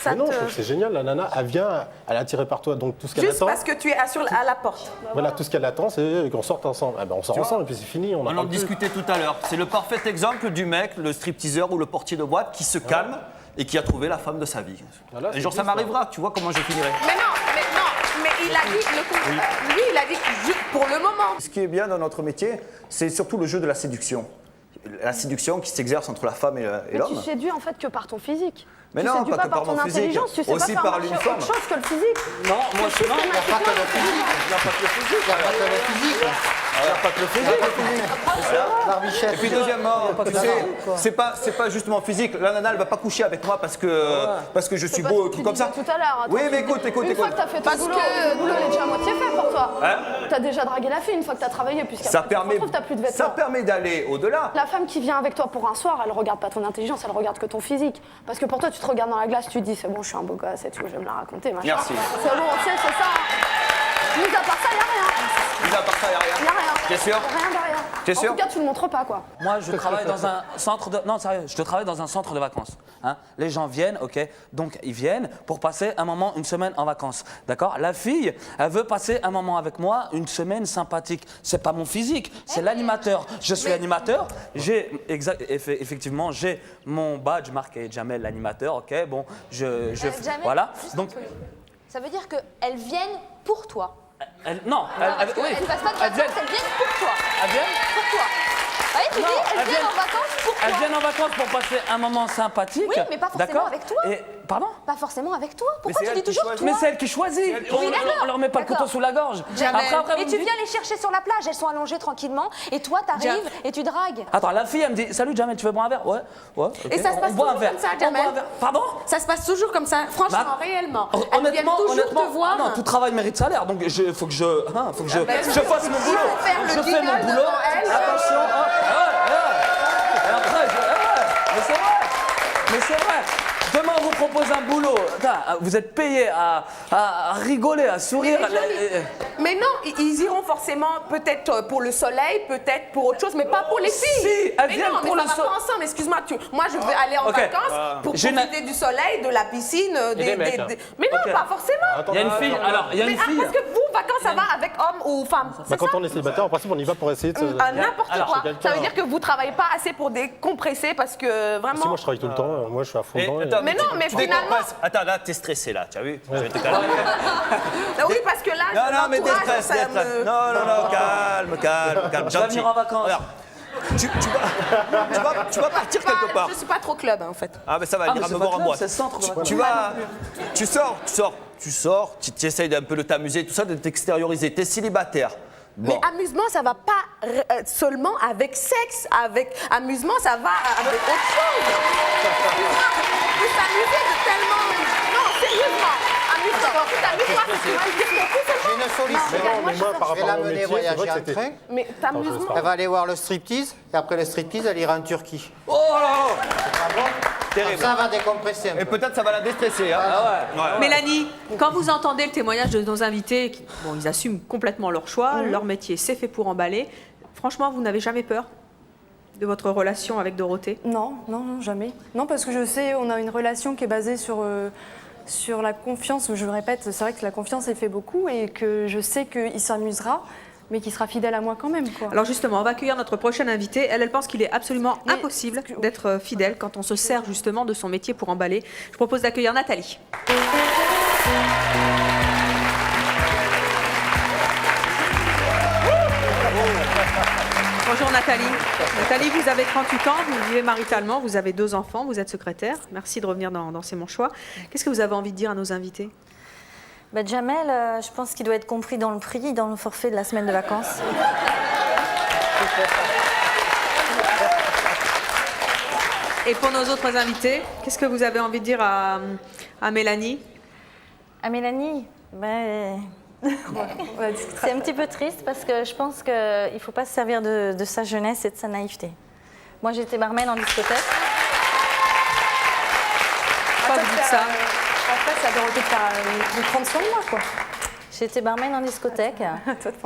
S17: Mais non, je trouve que c'est génial, la nana, elle vient, elle est attirée par toi, donc tout ce qu'elle attend...
S10: Juste parce que tu es à la porte.
S17: Voilà, tout ce qu'elle attend, c'est qu'on sorte ensemble. Eh ben, on sort ensemble et puis c'est fini. On
S8: en discutait tout à l'heure. C'est le parfait exemple du mec, le stripteaseur ou le portier de boîte qui se calme, et qui a trouvé la femme de sa vie.
S17: Voilà,
S8: Un jour,
S17: c'est
S8: ça
S17: juste
S8: m'arrivera, tu vois comment je finirai.
S10: Mais il a dit, lui, il a dit juste pour le moment.
S8: Ce qui est bien dans notre métier, c'est surtout le jeu de la séduction. La séduction qui s'exerce entre la femme et
S4: Mais
S8: l'homme.
S4: tu séduis en fait que par ton physique.
S8: Mais
S4: tu
S8: non,
S4: séduis
S8: pas que par
S4: ton
S8: mon physique,
S4: intelligence, tu sais
S8: aussi
S4: pas faire
S8: par
S4: marcher
S8: l'uniforme.
S4: autre chose que le physique.
S9: Non, moi je non,
S12: Il n'y a pas que le physique.
S8: Il n'y a pas que le physique.
S12: Il n'y a pas que le physique.
S8: Il n'y a pas que le physique.
S12: Barbichette.
S8: Et puis deuxièmement, tu sais, c'est pas justement physique. La nana, elle va pas coucher avec moi parce que je suis beau, truc comme ça.
S4: Tout à l'heure.
S8: Oui, mais écoute.
S4: Une fois que t'as fait ton boulot, le boulot est déjà à moitié fait pour toi. T'as déjà dragué la fille une fois que t'as travaillé,
S8: Ça permet,
S4: t'as plus de vêtements.
S8: ça permet d'aller au-delà.
S4: La femme qui vient avec toi pour un soir, elle regarde pas ton intelligence, elle regarde que ton physique. Parce que pour toi, tu te regardes dans la glace, tu te dis c'est bon, je suis un beau gosse et tout, je vais me la raconter. Machin.
S8: Merci.
S4: C'est bon, on sait, c'est ça. Mis à part ça, y a rien.
S8: Mis à part ça, y a rien.
S4: Y a rien.
S8: T'es sûr?
S4: Rien de rien.
S8: T'es sûr?
S4: En tout cas, tu le montres pas, quoi.
S9: Moi, je travaille dans un centre de... Non, sérieux, je travaille dans un centre de vacances. Hein. Les gens viennent, ok, donc ils viennent pour passer un moment, une semaine en vacances. D'accord? La fille, elle veut passer un moment avec moi, une semaine sympathique. C'est pas mon physique, c'est l'animateur. Je suis animateur, effectivement, j'ai mon badge marqué Jamel l'animateur, ok, bon,
S13: Jamel,
S9: voilà.
S13: juste
S9: Donc,
S13: un truc. Ça veut dire qu'elles viennent pour toi.
S9: non,
S13: Parce que elles passent pas de vacances, elles viennent pour toi.
S9: Elles viennent
S13: pour toi. Oui, tu dis, elles viennent en vacances pour toi.
S9: Elles viennent en vacances pour passer un moment sympathique.
S13: Oui, mais pas forcément avec toi.
S9: Et, pardon?
S13: Pas forcément avec toi. Pourquoi tu dis toujours toi?
S9: Mais c'est elle qui choisit. On leur met pas le couteau sous la gorge.
S13: Et tu viens les chercher sur la plage, elles sont allongées tranquillement, et toi t'arrives et tu dragues.
S9: Attends, la fille elle me dit salut Jamel, tu veux boire un verre? Ouais, okay.
S10: Et ça se passe toujours comme ça, Jamel.
S9: Pardon?
S10: Ça se passe toujours comme ça, franchement, réellement.
S9: Honnêtement,
S10: te voir.
S9: non, tout travail mérite salaire, donc faut que je fasse mon boulot. Je fais mon boulot. Attention. Et après, mais c'est vrai. Demain, on vous propose un boulot. Vous êtes payé à rigoler, à sourire.
S10: Mais non, ils iront forcément peut-être pour le soleil, peut-être pour autre chose, mais pas pour les filles.
S9: Si, elles viennent
S10: non,
S9: pour
S10: mais
S9: le
S10: ça va
S9: soleil.
S10: pas ensemble, excuse-moi. Moi, je vais aller en vacances pour profiter du soleil, de la piscine, Mais non, pas forcément.
S9: Il y a une fille, alors, il y a une fille.
S10: Parce que vous, vacances, ça va avec homme ou femme.
S17: Quand on est célibataire, en principe, on y va pour essayer de se...
S10: N'importe quoi. Ça veut dire que vous travaillez pas assez pour décompresser parce que vraiment...
S17: Si moi je travaille tout le temps, moi je suis à fond dedans.
S10: Mais non, mais finalement...
S8: Attends, là, t'es stressé, là, tu as vu? Je vais te calmer.
S10: Oui, parce que là,
S8: non, mais déstresse. Non, calme.
S9: Je vais venir en vacances.
S8: Regarde, tu vas partir quelque part.
S10: Je suis pas trop club, en fait.
S8: Ah, mais ça va, venir me voir en boîte. Tu sors, tu essayes d'un peu de t'amuser, tout ça, de t'extérioriser. T'es célibataire. Bon.
S10: Mais amusement, ça va pas seulement avec sexe. Avec amusement, ça va avec autre chose. Tu t'amuser de tellement... Non, sérieusement. Amusement. Tu t'amuses pas parce que tu vas dire que tout
S12: J'ai une solution. Je vais l'amener voyager en train.
S10: Mais t'amusements...
S12: Elle va aller voir le striptease, et après le striptease, elle ira en Turquie.
S8: Oh là
S12: là! Terrible. Ça va décompresser un peu.
S8: Et peut-être ça va la déstresser. Hein.
S7: Ouais. Mélanie, quand vous entendez le témoignage de nos invités, ils assument complètement leur choix, leur métier, c'est fait pour emballer. Franchement, vous n'avez jamais peur de votre relation avec Dorothée?
S18: Non, jamais. Non, parce que je sais, on a une relation qui est basée sur la confiance. Je le répète, c'est vrai que la confiance, elle fait beaucoup et que je sais qu'il s'amusera, mais qu'il sera fidèle à moi quand même, quoi.
S7: Alors justement, on va accueillir notre prochaine invitée. Elle pense qu'il est absolument impossible d'être fidèle quand on se sert justement de son métier pour emballer. Je propose d'accueillir Nathalie. Bonjour Nathalie. Nathalie, vous avez 38 ans, vous vivez maritalement, vous avez 2 enfants, vous êtes secrétaire. Merci de revenir dans C'est mon choix. Qu'est-ce que vous avez envie de dire à nos invités?
S19: Jamel, je pense qu'il doit être compris dans le prix, dans le forfait de la semaine de vacances.
S7: Et pour nos autres invités, qu'est-ce que vous avez envie de dire à Mélanie?
S19: À Mélanie, c'est un petit peu triste parce que je pense qu'il ne faut pas se servir de sa jeunesse et de sa naïveté. Moi, j'étais barman en discothèque.
S7: Pourquoi vous dites ça?
S18: Après, ça doit de prendre soin de moi, quoi.
S19: J'étais barman en discothèque.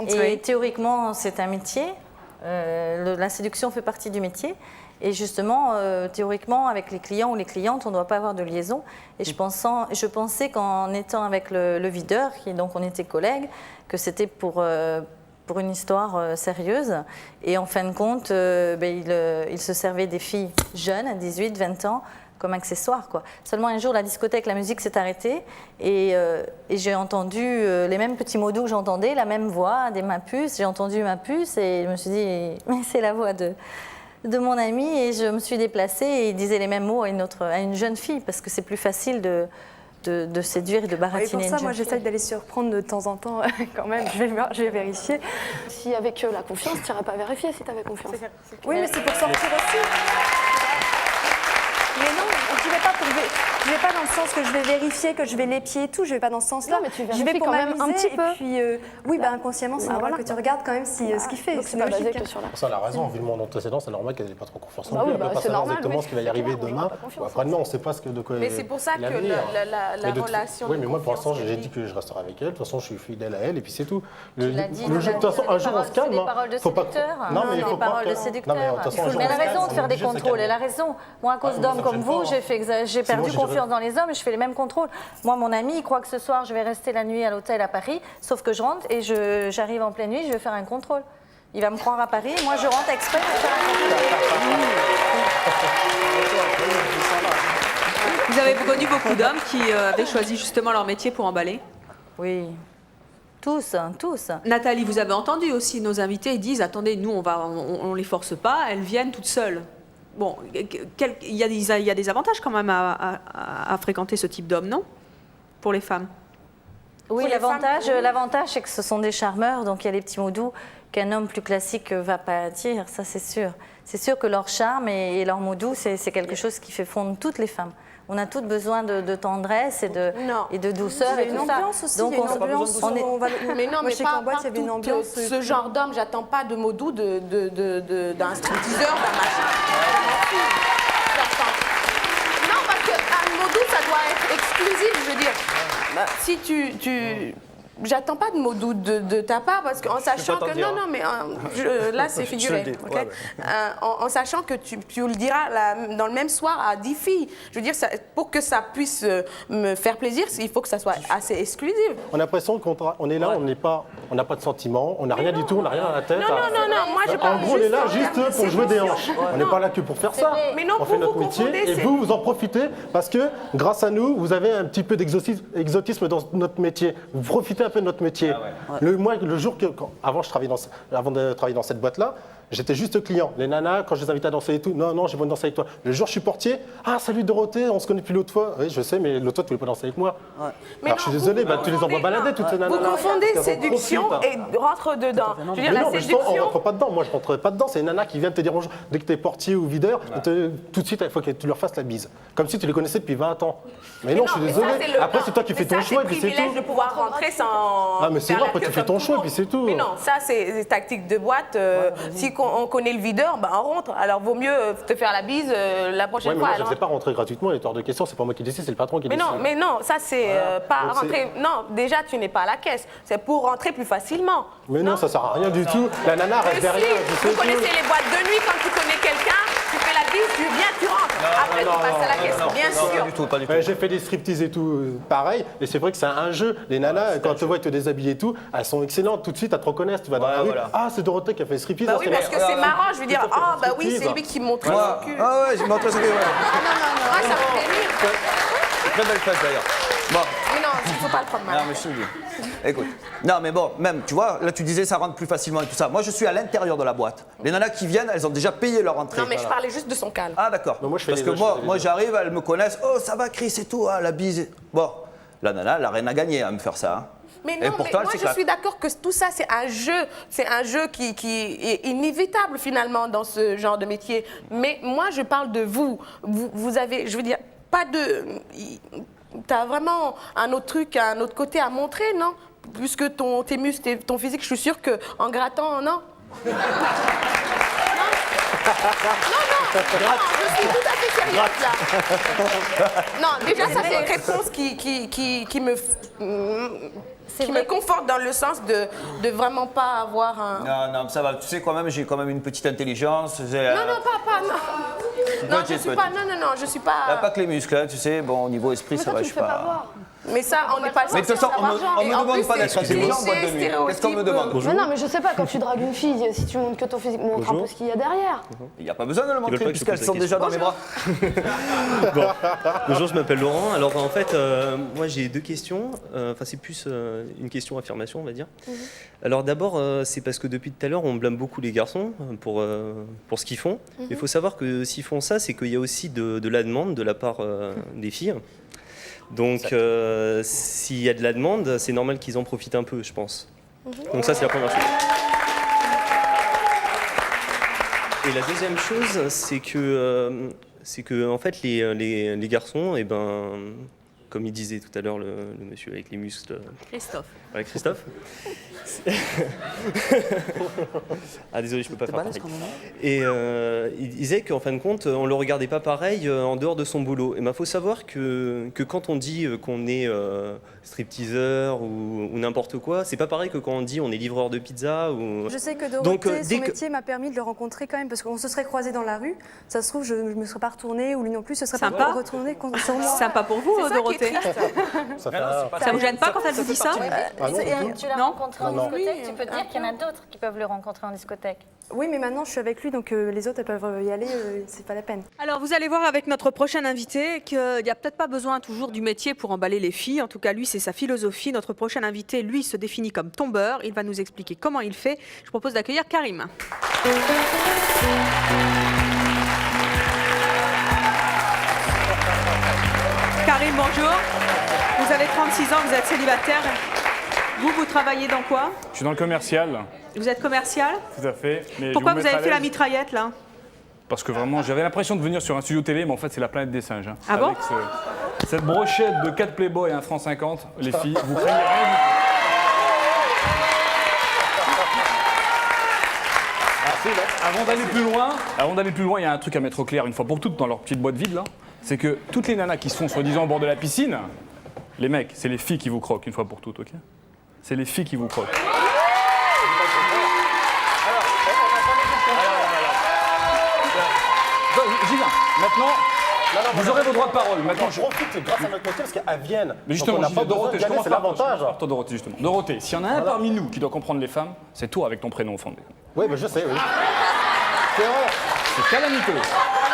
S19: Et théoriquement, c'est un métier. La séduction fait partie du métier. Et justement, théoriquement, avec les clients ou les clientes, on ne doit pas avoir de liaison. Et je pensais qu'en étant avec le videur, qui donc on était collègues, que c'était pour une histoire sérieuse. Et en fin de compte, il se servait des filles jeunes, 18, 20 ans, comme accessoire, quoi. Seulement un jour, la discothèque, la musique s'est arrêtée et j'ai entendu les mêmes petits mots doux que j'entendais, la même voix, ma puce. J'ai entendu ma puce et je me suis dit, mais c'est la voix de mon ami, et je me suis déplacée et il disait les mêmes mots à une jeune fille, parce que c'est plus facile de séduire et de baratiner
S18: et pour
S19: une
S18: ça,
S19: jeune
S18: moi,
S19: fille.
S18: j'essaye d'aller surprendre de temps en temps, quand même. Je vais vérifier.
S4: Si avec la confiance, tu n'irais pas vérifier si tu avais confiance.
S18: Oui, mais c'est pour sortir aussi. Mais non, je vais pas dans le sens que je vais vérifier, que je vais l'épier et tout. Je vais pas dans ce sens-là.
S4: Non, mais tu
S18: je vais pour
S4: quand même un
S18: m'amuser
S4: petit peu.
S18: Et puis, oui, inconsciemment, c'est normal que tu regardes quand même ce qu'il fait. C'est
S4: pas basé
S18: logique.
S4: que sur la.
S17: Ça, elle a raison, vu le monde antécédent, c'est normal qu'elle n'ait pas trop confiance
S4: Bah
S17: non plus.
S4: oui,
S17: Elle ne peut
S4: bah,
S17: pas
S4: c'est
S17: savoir
S4: normal,
S17: exactement
S4: oui.
S17: ce qui va y arriver demain. Ou après-demain, on ne sait pas de quoi.
S10: Mais c'est pour ça que
S17: l'avenir.
S10: la
S17: Mais
S10: relation.
S17: Oui,
S10: de
S17: mais moi, pour l'instant,
S10: confiance,
S17: j'ai dit que je resterai avec elle. De toute façon, je suis fidèle à elle, et puis c'est tout.
S19: Tu l'as dit,
S17: De toute façon, un jour, on se calme.
S19: C'est des paroles de séducteur.
S17: Non, mais il faut
S19: des paroles
S17: pas.
S19: de séducteur.
S17: Non, mais de toute façon, un jour,
S19: Mais elle a
S17: on se calme,
S19: raison de
S17: on
S19: faire
S17: est
S19: des
S17: obligé de se
S19: contrôles.
S17: calmer.
S19: Elle a raison. Moi, à cause d'hommes comme vous, j'ai perdu confiance dans les hommes. Je fais les mêmes contrôles. Moi, mon ami, il croit que ce soir, je vais rester la nuit à l'hôtel à Paris, sauf que je rentre et j'arrive en pleine nuit, je vais faire un contrôle. Il va me croire à Paris, moi je rentre exprès pour faire un contrôle.
S7: Vous avez connu beaucoup d'hommes qui avaient choisi justement leur métier pour emballer?
S19: Oui. Tous.
S7: Nathalie, vous avez entendu aussi nos invités, ils disent, attendez, nous on les force pas, elles viennent toutes seules. Bon, il y a des avantages quand même à fréquenter ce type d'homme, non? Pour les femmes.
S19: Oui, l'avantage, c'est que ce sont des charmeurs, donc il y a des petits mots doux qu'un homme plus classique ne va pas dire, ça c'est sûr. C'est sûr que leur charme et leur mots doux, c'est quelque chose qui fait fondre toutes les femmes. On a toutes besoin de tendresse et de douceur et tout ça.
S18: Donc il y a une ambiance aussi.
S10: Mais non, mais pas
S18: ambiance.
S10: ce genre d'homme, j'attends pas de mots doux d'un stripteaseur, d'un machin. Non, parce qu'un mot doux, ça doit être exclusif, je veux dire. Si tu j'attends pas de mots doux de ta part, parce qu'en sachant que... Non, non, mais là, c'est figuré. Okay, en sachant que tu le diras dans le même soir à 10 filles. Je veux dire, pour que ça puisse me faire plaisir, il faut que ça soit assez exclusif.
S17: On a l'impression qu'on est là, on n'a pas de sentiments, on n'a rien du tout, on n'a rien à la tête.
S10: Non, moi je parle
S17: en gros, on est là juste pour jouer des hanches. On n'est pas là que pour faire ça.
S10: Mais non,
S17: on fait notre métier et vous en profitez parce que grâce à nous, vous avez un petit peu d'exotisme dans notre métier. Vous profitez un peu de notre métier. Le jour avant de travailler dans cette boîte-là, j'étais juste client. Les nanas, quand je les invitais à danser et tout, non, j'ai besoin de danser avec toi. Le jour, je suis portier. Ah, salut Dorothée, on se connaît depuis l'autre fois. Oui, je sais, mais l'autre fois, tu voulais pas danser avec moi. Alors, je suis désolé, tu les envoies balader, toutes ces nanas.
S10: Vous confondez séduction et rentre dedans. Je veux dire,
S17: mais non,
S10: la séduction...
S17: on rentre pas dedans. Moi, je rentre pas dedans. C'est une nana qui vient te dire bonjour. Dès que tu es portier ou videur, tout de suite, il faut que tu leur fasses la bise. Comme si tu les connaissais depuis 20 ans. Mais non, je suis désolé. Après, c'est toi qui fais ton choix et puis c'est tout.
S10: C'est le privilège de pouvoir rentrer sans...
S17: Ah, mais c'est vrai, après, tu fais ton choix et puis c'est tout.
S10: Mais non, ça, c'est des tactiques de boîte. Si on connaît le videur, on rentre. Alors, vaut mieux te faire la bise la prochaine fois.
S17: Moi, je ne faisais pas rentrer gratuitement, il est hors de question, c'est pas moi qui décide, c'est le patron qui décide.
S10: Mais non, ça, c'est pas rentrer. Non, déjà, tu n'es pas à la caisse. C'est pour rentrer plus facilement.
S17: Mais non, ça sert à rien du tout. La nana reste derrière.
S10: Vous connaissez les boîtes de nuit, quand tu connais quelqu'un, tu fais la bise, tu viens, tu rentres. Après, tu passes à la caisse, bien sûr.
S17: Pas du tout. J'ai fait des striptease et tout, pareil. Et c'est vrai que c'est un jeu. Les nanas, quand tu vois te déshabiller et tout, elles sont excellentes. Tout de suite, elles te reconnaissent. Tu vas dans la rue. Ah, c'est Dorothée qui a fait striptease.
S10: Bah oui, parce que c'est marrant. Je veux dire, oui, c'est lui qui montrait son cul.
S8: Ah ouais, j'ai montré son cul.
S10: Non, ça me fait rire.
S8: Très belle fête d'ailleurs. Bon.
S10: Mais non, il ne faut pas le prendre mal.
S8: Non, mais je te le dis. Écoute. Non, mais bon, même, tu vois, là tu disais ça rentre plus facilement et tout ça. Moi, je suis à l'intérieur de la boîte. Les nanas qui viennent, elles ont déjà payé leur entrée.
S10: Non, mais je parlais juste de son calme.
S8: Ah, d'accord. Parce que moi j'arrive, elles me connaissent. Oh, ça va, Chris et tout, la bise. Bon, la nana, elle n'a rien à gagner à me faire ça. Hein.
S10: Mais non, mais moi je suis d'accord que tout ça c'est un jeu qui est inévitable finalement dans ce genre de métier. Mais moi je parle de vous. Vous avez, je veux dire, pas de... T'as vraiment un autre truc, un autre côté à montrer, non? Plus que tes muscles et ton physique, je suis sûre qu'en grattant, non? Non, je suis tout à fait sérieuse là. Non, déjà ça c'est une réponse qui me conforte dans le sens de vraiment pas avoir un...
S8: Non, ça va. Tu sais, j'ai quand même une petite intelligence.
S10: Non, pas. Non, je suis pas. Non, je suis pas.
S8: Il n'y a pas que les muscles, hein, tu sais. Bon, au niveau esprit, ça va, je suis pas.
S10: Mais ça, on n'est pas le
S8: Mais de toute façon, on me demande pas d'être intelligent en boîte de nuit. Qu'est-ce qu'on me demande?
S4: Mais non, mais je sais pas, quand tu dragues une fille, si tu montres que ton physique, montre un peu ce qu'il y a derrière.
S8: Il n'y a pas besoin de le montrer puisqu'elles sont déjà dans mes bras.
S20: Bon. Bonjour, je m'appelle Laurent. Alors en fait, moi j'ai deux questions. Enfin, c'est plus une question-affirmation, on va dire. Alors d'abord, c'est parce que depuis tout à l'heure, on blâme beaucoup les garçons pour ce qu'ils font. Il faut savoir que s'ils font ça, c'est qu'il y a aussi de la demande de la part des filles. Donc s'il y a de la demande, c'est normal qu'ils en profitent un peu, je pense. Donc ça, c'est la première chose. Et la deuxième chose, c'est que en fait, les garçons, eh ben, comme il disait tout à l'heure le monsieur avec les muscles.
S7: Christophe.
S20: Ouais, Christophe. Ah désolé, je peux pas faire pareil. Et il disait qu'en fin de compte, on le regardait pas pareil en dehors de son boulot. Et ben, faut savoir que quand on dit qu'on est stripteaseur ou n'importe quoi, c'est pas pareil que quand on dit on est livreur de pizza ou.
S18: Je sais que Dorothée, son métier m'a permis de le rencontrer quand même parce qu'on se serait croisés dans la rue. Ça se trouve, je me serais pas retournée ou lui non plus, ce serait
S7: Sympa.
S18: pas retourné sur moi.
S7: Sympa pour vous, Dorothée. Ça vous gêne pas quand elle vous dit ça?
S19: Tu l'as rencontré en discothèque, tu peux dire qu'il y en a d'autres qui peuvent le rencontrer en discothèque.
S18: Oui, mais maintenant je suis avec lui, donc les autres elles peuvent y aller, c'est pas la peine.
S7: Alors vous allez voir avec notre prochain invité qu'il n'y a peut-être pas besoin toujours du métier pour emballer les filles. En tout cas, lui, c'est sa philosophie. Notre prochain invité, lui, se définit comme tombeur. Il va nous expliquer comment il fait. Je propose d'accueillir Karim. Karim, bonjour. Vous avez 36 ans, vous êtes célibataire. Vous travaillez dans quoi?
S14: Je suis dans le commercial.
S7: Vous êtes commercial?
S14: Tout à fait. Mais
S7: Pourquoi
S14: je vais
S7: vous avez
S14: mettre à
S7: fait la
S14: l'aise
S7: mitraillette là?
S14: Parce que vraiment, j'avais l'impression de venir sur un studio télé, mais en fait, c'est la planète des singes. Hein.
S7: Ah bon?
S14: Avec cette brochette de 4 Playboy et 1 franc 50, les filles, vous craignez rien du tout. Avant d'aller plus loin, il y a un truc à mettre au clair une fois pour toutes dans leur petite boîte vide là. C'est que toutes les nanas qui se font soi-disant au bord de la piscine, les mecs, c'est les filles qui vous croquent une fois pour toutes, ok? C'est les filles qui vous croquent. J'y viens. Maintenant, vous aurez vos droits de parole. Maintenant,
S17: je profite grâce à notre métier parce qu'elles viennent.
S14: Mais justement,
S17: on n'a pas
S14: Dorothée, je commence
S17: c'est l'avantage.
S14: par Dorothée, justement. Dorothée, s'il y en a un parmi nous qui doit comprendre les femmes, c'est toi avec ton prénom fondé.
S17: Oui, mais je sais, oui. C'est vrai.
S14: C'est calamiteux.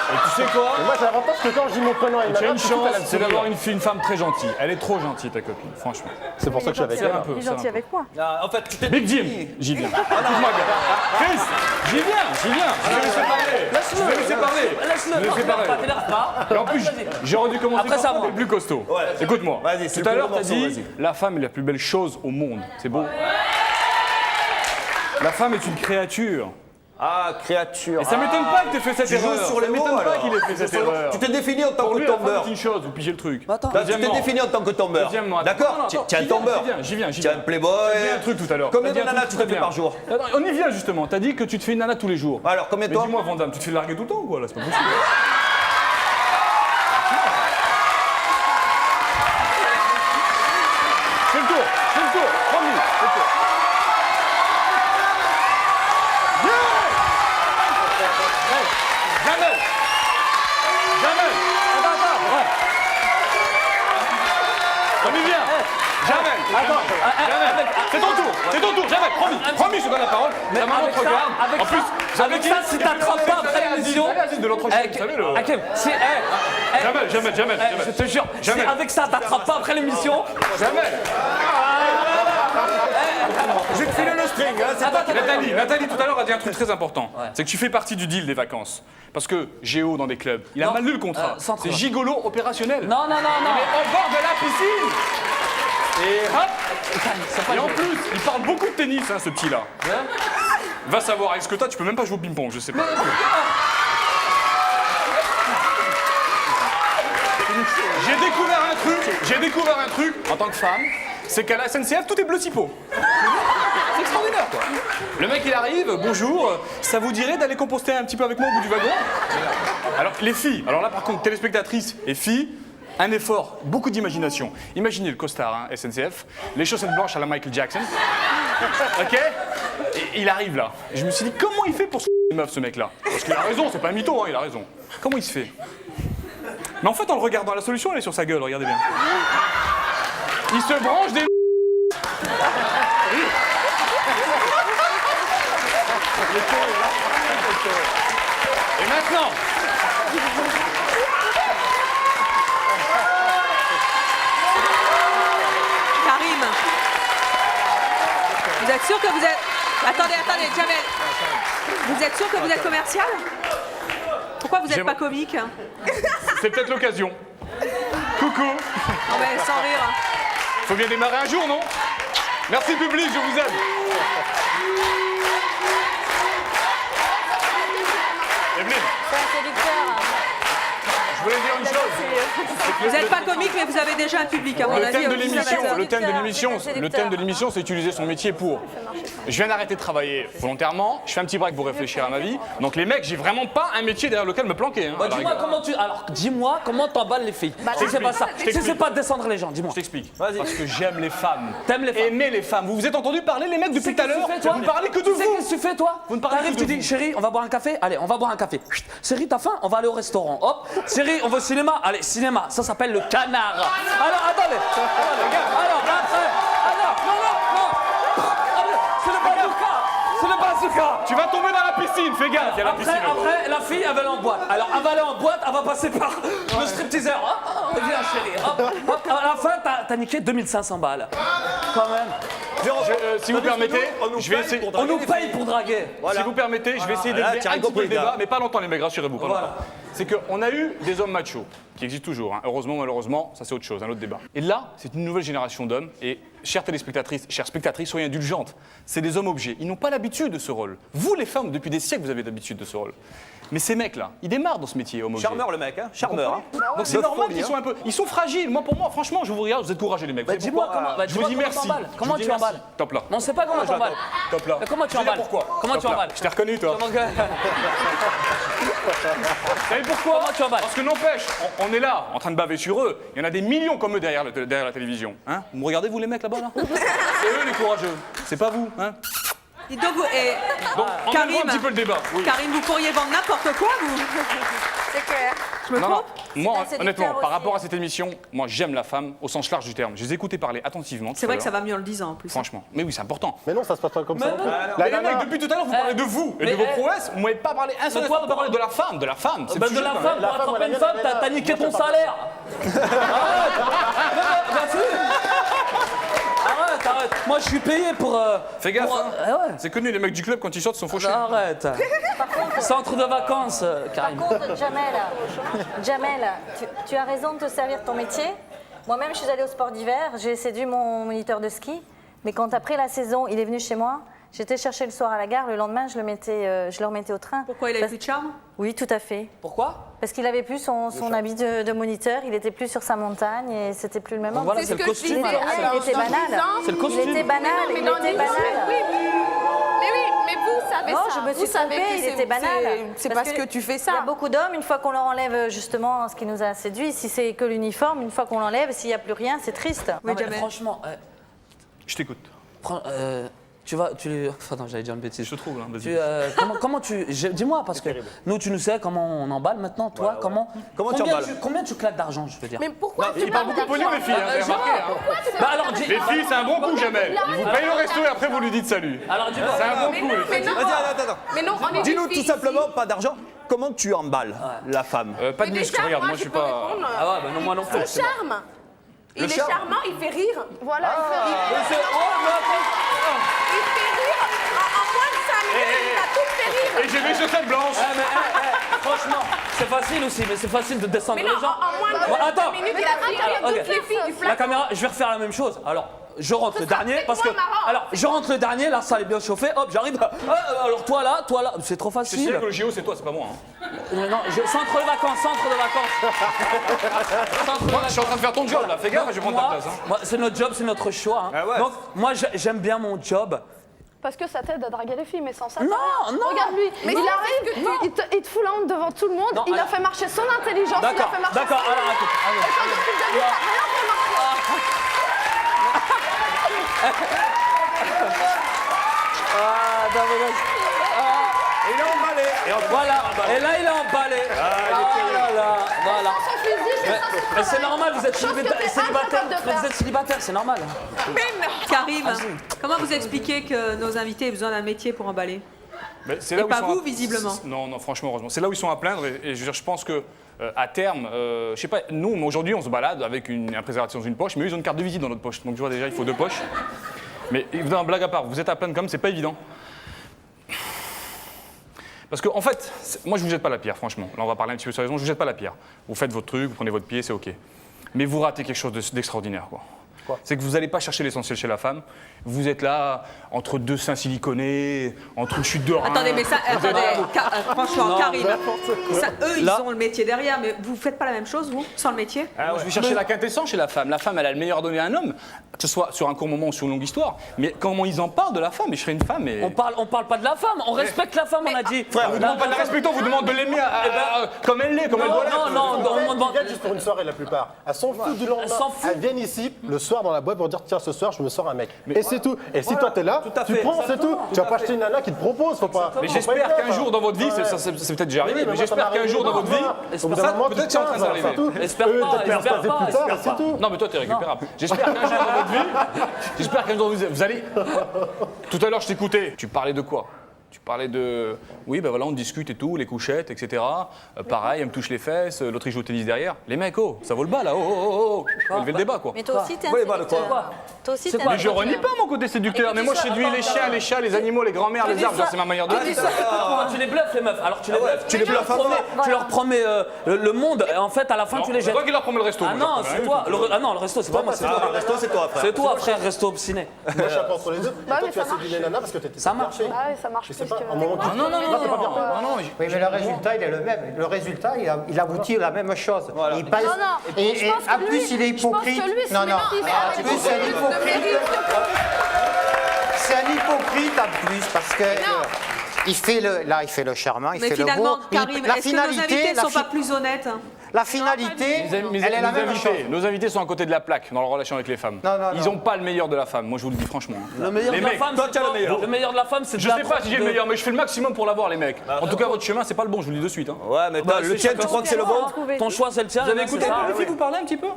S14: Et tu sais quoi?
S17: Moi, j'ai l'avantage que quand je dis mon prénom à une
S14: tu as
S17: nana,
S14: une chance, c'est d'avoir une femme très gentille. Elle est trop gentille, ta copine, franchement.
S17: C'est pour ça que je suis avec elle.
S18: Il est gentil avec moi.
S8: En fait, tu t'es
S14: Big Jim, j'y viens. Écoute-moi bien. Chris, j'y viens. Je vais laisser parler. Je vais laisser parler.
S9: Laisse-le.
S14: Et en plus, j'aurais dû commencer
S9: Après, ça
S14: par
S9: va.
S14: le plus costaud. Écoute-moi. Tout à l'heure, t'as dit la femme est la plus belle chose au monde. C'est beau. La femme est une créature.
S8: Ah, créature.
S14: Et ça m'étonne pas que t'aies fait cette
S8: Tu joues
S14: erreur.
S8: sur les
S14: Ça
S8: mots,
S14: m'étonne pas
S8: alors.
S14: qu'il ait fait cette erreur.
S8: Tu t'es défini en tant
S14: Pour
S8: que
S14: lui, la femme,
S8: tombeur.
S14: c'est une chose, vous pigez le truc.
S8: Là, tu t'es défini en tant que tombeur. D'accord? Tu es un tombeur.
S14: J'y viens.
S8: Tu es un playboy.
S14: T'as dit un truc tout à l'heure.
S8: Combien
S14: T'as
S8: de
S14: dit un
S8: nanas
S14: truc
S8: tu te
S14: très
S8: fais
S14: bien.
S8: par jour?
S14: Attends, on y vient justement. T'as dit que tu te fais une nana tous les jours.
S8: Alors, combien
S14: Mais
S8: toi?
S14: dis-moi, Vandame, tu te fais larguer tout le temps ou quoi là? C'est pas possible. Fais le tour, promis, fais le tour. Jamel. Attends. On y vient. Jamel. C'est ton tour. Jamel, promis, je te donne la parole. La maman te regarde. En plus,
S9: avec ça, si t'attrapes pas après l'émission.
S14: de l'autre chaîne, vous savez le.
S9: Hakim, si.
S14: Jamel.
S9: Je te jure, si avec ça, t'attrapes pas après l'émission.
S14: Jamel.
S8: Je vais te filer le string.
S14: Nathalie, tout à l'heure, a dit un truc très important. C'est que tu fais partie du deal des vacances. Parce que Géo, dans des clubs, il a mal lu le contrat. C'est gigolo opérationnel.
S9: Non.
S14: Il est au bord de la piscine. Et hop. Et en plus, il parle beaucoup de tennis, hein, ce petit-là. Va savoir, est-ce que toi, tu peux même pas jouer au ping-pong, je sais pas. J'ai découvert un truc en tant que femme, c'est qu'à la SNCF, tout est bleu cipo. C'est extraordinaire, quoi. Le mec, il arrive, bonjour, ça vous dirait d'aller composter un petit peu avec moi au bout du wagon? Alors, les filles, alors là, par contre, téléspectatrices et filles, un effort, beaucoup d'imagination. Imaginez le costard, hein, SNCF, les chaussettes blanches à la Michael Jackson. Ok? Et il arrive là. Et je me suis dit, comment il fait pour se les meufs, ce mec-là? Parce qu'il a raison, c'est pas un mytho, hein, il a raison. Comment il se fait? Mais en fait, en le regardant, la solution, elle est sur sa gueule, regardez bien. Il se branche des... Et maintenant,
S7: Karim, vous êtes sûr que vous êtes... Attendez, Jamel. Vous êtes sûr que vous êtes commercial? Pourquoi vous n'êtes pas comique?
S14: c'est peut-être l'occasion. Coucou.
S7: Non mais sans rire.
S14: Faut bien démarrer un jour, non? Merci public, je vous aime. Evelyne.
S19: C'est un séducteur.
S14: Je voulais dire une chose.
S7: Vous n'êtes pas comique, mais vous avez déjà un public, à mon avis.
S14: Le thème de l'émission, c'est utiliser son métier pour. Je viens d'arrêter de travailler volontairement. Je fais un petit break pour réfléchir à ma vie. Donc les mecs, j'ai vraiment pas un métier derrière lequel me planquer. Hein,
S9: bah, dis-moi comment t'emballes les filles. Si c'est pas ça, si c'est pas descendre les gens, dis-moi.
S14: Je t'explique. Parce que j'aime les femmes.
S9: T'aimes les femmes.
S14: Aimer les femmes. Vous vous êtes entendu parler les mecs depuis tout à l'heure? Vous ne parlez que de vous.
S9: Qu'est-ce que tu fais toi?
S14: Vous ne parlez
S9: T'arrives,
S14: que de
S9: tu dis chérie, on va boire un café. Allez, on va boire un café. Chut. Chérie, t'as faim? On va aller au restaurant. Hop. Chérie, on va au cinéma. Allez, cinéma. Ça s'appelle le canard. Alors attendez. Alors après. Alors non. C'est le bazooka. C'est le bazooka.
S14: Tu vas tomber dans la piscine. Fais gaffe. Il y a la piscine.
S9: Après, la fille, elle va aller en boîte. Alors, elle va aller en boîte, elle va passer par le stripteaseur. Hop, viens chérie. Hop. À la fin, t'as niqué 2500 balles. Quand même.
S14: Si vous permettez, je vais essayer.
S9: On nous paye pour draguer.
S14: Si vous permettez, je vais essayer d'élever un petit peu le débat, mais pas longtemps les mecs, rassurez-vous. C'est qu'on a eu des hommes machos, qui existent toujours, hein. Heureusement ou malheureusement, ça c'est autre chose, un autre débat. Et là, c'est une nouvelle génération d'hommes, et chères téléspectatrices, chères spectatrices, soyez indulgentes. C'est des hommes objets, ils n'ont pas l'habitude de ce rôle. Vous les femmes, depuis des siècles, vous avez l'habitude de ce rôle. Mais ces mecs-là, ils démarrent dans ce métier, homme objet.
S8: Charmeur le mec, hein. Charmeur. Hein.
S14: Donc c'est normal qu'ils soient un peu... Ils sont fragiles. Moi, pour moi, franchement, je vous regarde, vous êtes courageux les mecs.
S9: Bah, dis-moi comment.
S14: Je vous dis merci.
S9: Comment tu emballes?
S14: Top là.
S9: Non, c'est pas comment tu emballes.
S14: Top là.
S9: Comment tu emballes?
S14: Pourquoi?
S9: Comment tu emballes?
S14: Je t'ai reconnu, toi. Vous savez pourquoi?
S9: Comment tu emballes?
S14: Parce que n'empêche, on est là, en train de baver sur eux. Il y en a des millions comme eux derrière la télévision. Hein? Vous me regardez, vous les mecs là-bas là? C'est eux les courageux. C'est pas vous, hein?
S7: Et donc,
S14: Karim, un petit peu le débat. Oui.
S7: Karim, vous pourriez vendre n'importe quoi, vous?
S10: C'est clair.
S7: Je me trompe?
S14: Moi, honnêtement, par rapport à cette émission, moi j'aime la femme au sens large du terme. Je les ai écoutés parler attentivement.
S7: C'est vrai que ça va mieux en le disant en plus.
S14: Franchement. Mais oui, c'est important.
S17: Mais non, ça se passe pas comme ça.
S14: Mais les mecs, depuis tout à l'heure, vous parlez de vous et de vos prouesses. Vous m'avez pas parlé un seul fois, vous parlez de la femme. De la femme.
S9: De la femme, pour attraper une femme, t'as niqué ton salaire. Arrête. Moi, je suis payé pour.
S14: Fais gaffe. C'est connu, les mecs du club, quand ils sortent, sont fauchés.
S9: Arrête. Centre de vacances, Karim.
S19: Par contre, Jamel, tu as raison de te servir de ton métier. Moi-même, je suis allée au sport d'hiver, j'ai séduit mon moniteur de ski. Mais quand après la saison, il est venu chez moi, j'étais chercher le soir à la gare, le lendemain, je le remettais au train.
S7: Pourquoi il avait plus de charme?
S19: Oui, tout à fait.
S9: Pourquoi?
S19: Parce qu'il avait plus son habit de moniteur, il était plus sur sa montagne et c'était plus le même homme.
S9: Voilà, c'est le costume.
S19: Il était banal.
S9: C'est le costume.
S19: Il était banal, il était banal.
S10: Mais vous savez
S19: non,
S10: ça.
S19: je me suis trompée, il était banal.
S10: C'est parce que tu fais ça.
S19: Il y a beaucoup d'hommes, une fois qu'on leur enlève justement ce qui nous a séduit, si c'est que l'uniforme, une fois qu'on l'enlève, s'il n'y a plus rien, c'est triste.
S9: Non, mais franchement,
S14: je t'écoute.
S9: Attends, j'allais dire une bêtise.
S14: Je te trouve, hein, vas-y.
S9: Comment tu... Dis-moi, parce que nous, tu nous sais comment on emballe maintenant, toi, comment
S8: tu emballes?
S9: Combien tu claques d'argent, je veux dire?
S10: Mais pourquoi
S14: il parle beaucoup de pognon, les filles, hein, vous avez remarqué, hein. Les filles, c'est un bon coup, Jamel. Ils vous payent le resto et après, vous lui dites salut.
S9: Alors, dis-moi.
S14: C'est un bon coup, les filles.
S8: Attends.
S10: Mais non, on est
S8: Dis-nous tout simplement, pas d'argent. Comment tu emballes la femme?
S14: Pas de muscle, regarde, moi je suis pas...
S9: Ah ouais, bah non, moi non plus.
S10: Son charme. Il est charmant, il fait rire.
S4: Voilà, il fait rire.
S10: Il fait rire. En moins de 5 minutes, il a tout fait rire.
S14: Et j'ai mes chaussettes blanches.
S9: Franchement, c'est facile aussi, mais c'est facile de descendre
S10: Mais
S9: les
S10: non,
S9: gens.
S10: en moins de 5 minutes, il a fait rire toutes les filles du plateau.
S9: La caméra, je vais refaire la même chose. Alors, je rentre le dernier parce que. Alors, je rentre le dernier, la salle est bien chauffée, hop, j'arrive. Alors, toi là, c'est trop
S14: C'est
S9: facile.
S14: sûr que le JO, c'est toi, c'est pas moi.
S9: Non, centre de vacances.
S14: Moi, je suis en train de faire ton job là, fais gaffe, je vais prendre ta place.
S9: Moi, c'est notre job, c'est notre choix.
S8: Ah ouais.
S9: Donc, moi, j'aime bien mon job.
S4: Parce que ça t'aide à draguer les filles, mais sans ça.
S9: Non.
S4: Regarde-lui, il arrive, il te fout la honte devant tout le monde, il a fait marcher son intelligence, il a fait marcher
S9: D'accord,
S4: son...
S9: alors
S8: Il est emballé.
S9: Voilà. Et là, il est emballé. Voilà. Mais c'est normal, vous êtes célibataire, c'est normal.
S7: Karim, comment vous expliquez que nos invités aient besoin d'un métier pour emballer?
S14: C'est là
S7: et
S14: où
S7: pas
S14: ils sont
S7: vous, visiblement.
S14: Non, franchement, heureusement. C'est là où ils sont à plaindre. Et je veux dire, je pense que à terme, je sais pas, nous, aujourd'hui, on se balade avec un préservatif dans une poche, mais eux, ils ont une carte de visite dans notre poche. Donc, tu vois, déjà, il faut 2 poches. Mais évidemment, blague à part, vous êtes à plaindre comme c'est pas évident. Parce qu'en fait, moi, je vous jette pas la pierre, franchement. Là, on va parler un petit peu sérieusement, je vous jette pas la pierre. Vous faites votre truc, vous prenez votre pied, c'est OK. Mais vous ratez quelque chose d'extraordinaire, quoi. C'est que vous n'allez pas chercher l'essentiel chez la femme. Vous êtes là, entre 2 seins siliconés, entre une chute de rein.
S7: Attendez, mais ça, franchement, Karim, eux, ils
S14: Là.
S7: ont le métier derrière, mais vous faites pas la même chose, vous, sans le métier?
S14: Je vais chercher la quintessence chez la femme. La femme, elle a le meilleur à donner à un homme, que ce soit sur un court moment ou sur une longue histoire. Mais comment ils en parlent de la femme? Et je serais une femme. Et...
S9: On parle pas de la femme, on respecte la femme, on a dit.
S14: Frère, on vous demande pas de la respecter, on vous demande de l'aimer comme elle l'est, comme elle doit l'être.
S17: Ils viennent juste pour une soirée la plupart. Elles s'en foutent du lendemain. Elles viennent ici le soir dans la boîte pour dire tiens ce soir je me sors un mec. Et c'est tout. Et si toi t'es là, tu prends, c'est tout. Tu vas pas acheter une nana qui te propose, faut pas.
S14: Mais j'espère qu'un jour dans votre vie, c'est peut-être déjà arrivé, mais j'espère qu'un jour dans votre vie, peut-être que c'est en train d'arriver.
S9: Espère pas,
S17: c'est tout.
S14: Non mais toi t'es récupérable. J'espère qu'un jour dans votre vie, vous allez. Tout à l'heure je t'écoutais. Tu parlais de quoi? Tu parlais de... Oui, ben voilà, on discute et tout, les couchettes, etc. Pareil, elle me touche les fesses, l'autre il joue au tennis derrière. Les mecs, ça vaut le bas là, Levez le débat, quoi.
S19: Mais toi aussi, t'es un séducteur. Toi aussi, t'es un
S14: Mais je renie pas mon côté séducteur. Mais moi, je séduis les chiens, les chats, les animaux, les grands-mères, les arbres. C'est ma manière de vivre.
S9: Tu les bluffes, les meufs. Alors tu les bluffes. Tu leur promets le monde, et en fait, à la fin, tu les jettes.
S14: C'est toi qui leur promets le resto.
S9: Ah non, c'est toi. Ah non, le resto, c'est pas moi, c'est toi.
S8: Le resto, c'est toi, frère.
S9: C'est toi, frère, resto ciné.
S17: Moi, je suis un peu entre les deux. Toi, tu as séduit les nanas parce que t'étais.
S9: Ça marche.
S4: Ça marche plus que...
S17: Non,
S12: Oui, mais le résultat, il est le même. Le résultat, il aboutit à la même chose.
S4: Voilà.
S12: Il passe, et en plus, il est hypocrite.
S4: Non, non.
S12: En plus, c'est un hypocrite. C'est un hypocrite en plus, parce que il fait le charmant, il
S7: Mais
S12: fait le beau.
S7: finalement, Karim, est-ce que nos invités ne sont pas plus honnêtes?
S12: La finalité, elle est la même chose.
S14: Nos invités sont à côté de la plaque dans leur relation avec les femmes. Ils n'ont pas le meilleur de la femme, moi je vous le dis franchement.
S9: Le meilleur de la femme, c'est quoi? Le meilleur de la femme, c'est de
S14: Je sais pas si j'ai le meilleur, mais je fais le maximum pour l'avoir, les mecs. En tout cas, votre chemin, c'est pas le bon, je vous le dis de suite.
S8: Ouais, mais le tien, tu crois que c'est le bon?
S9: Ton choix, c'est le tien.
S14: Vous avez écouté les filles vous parler un petit peu?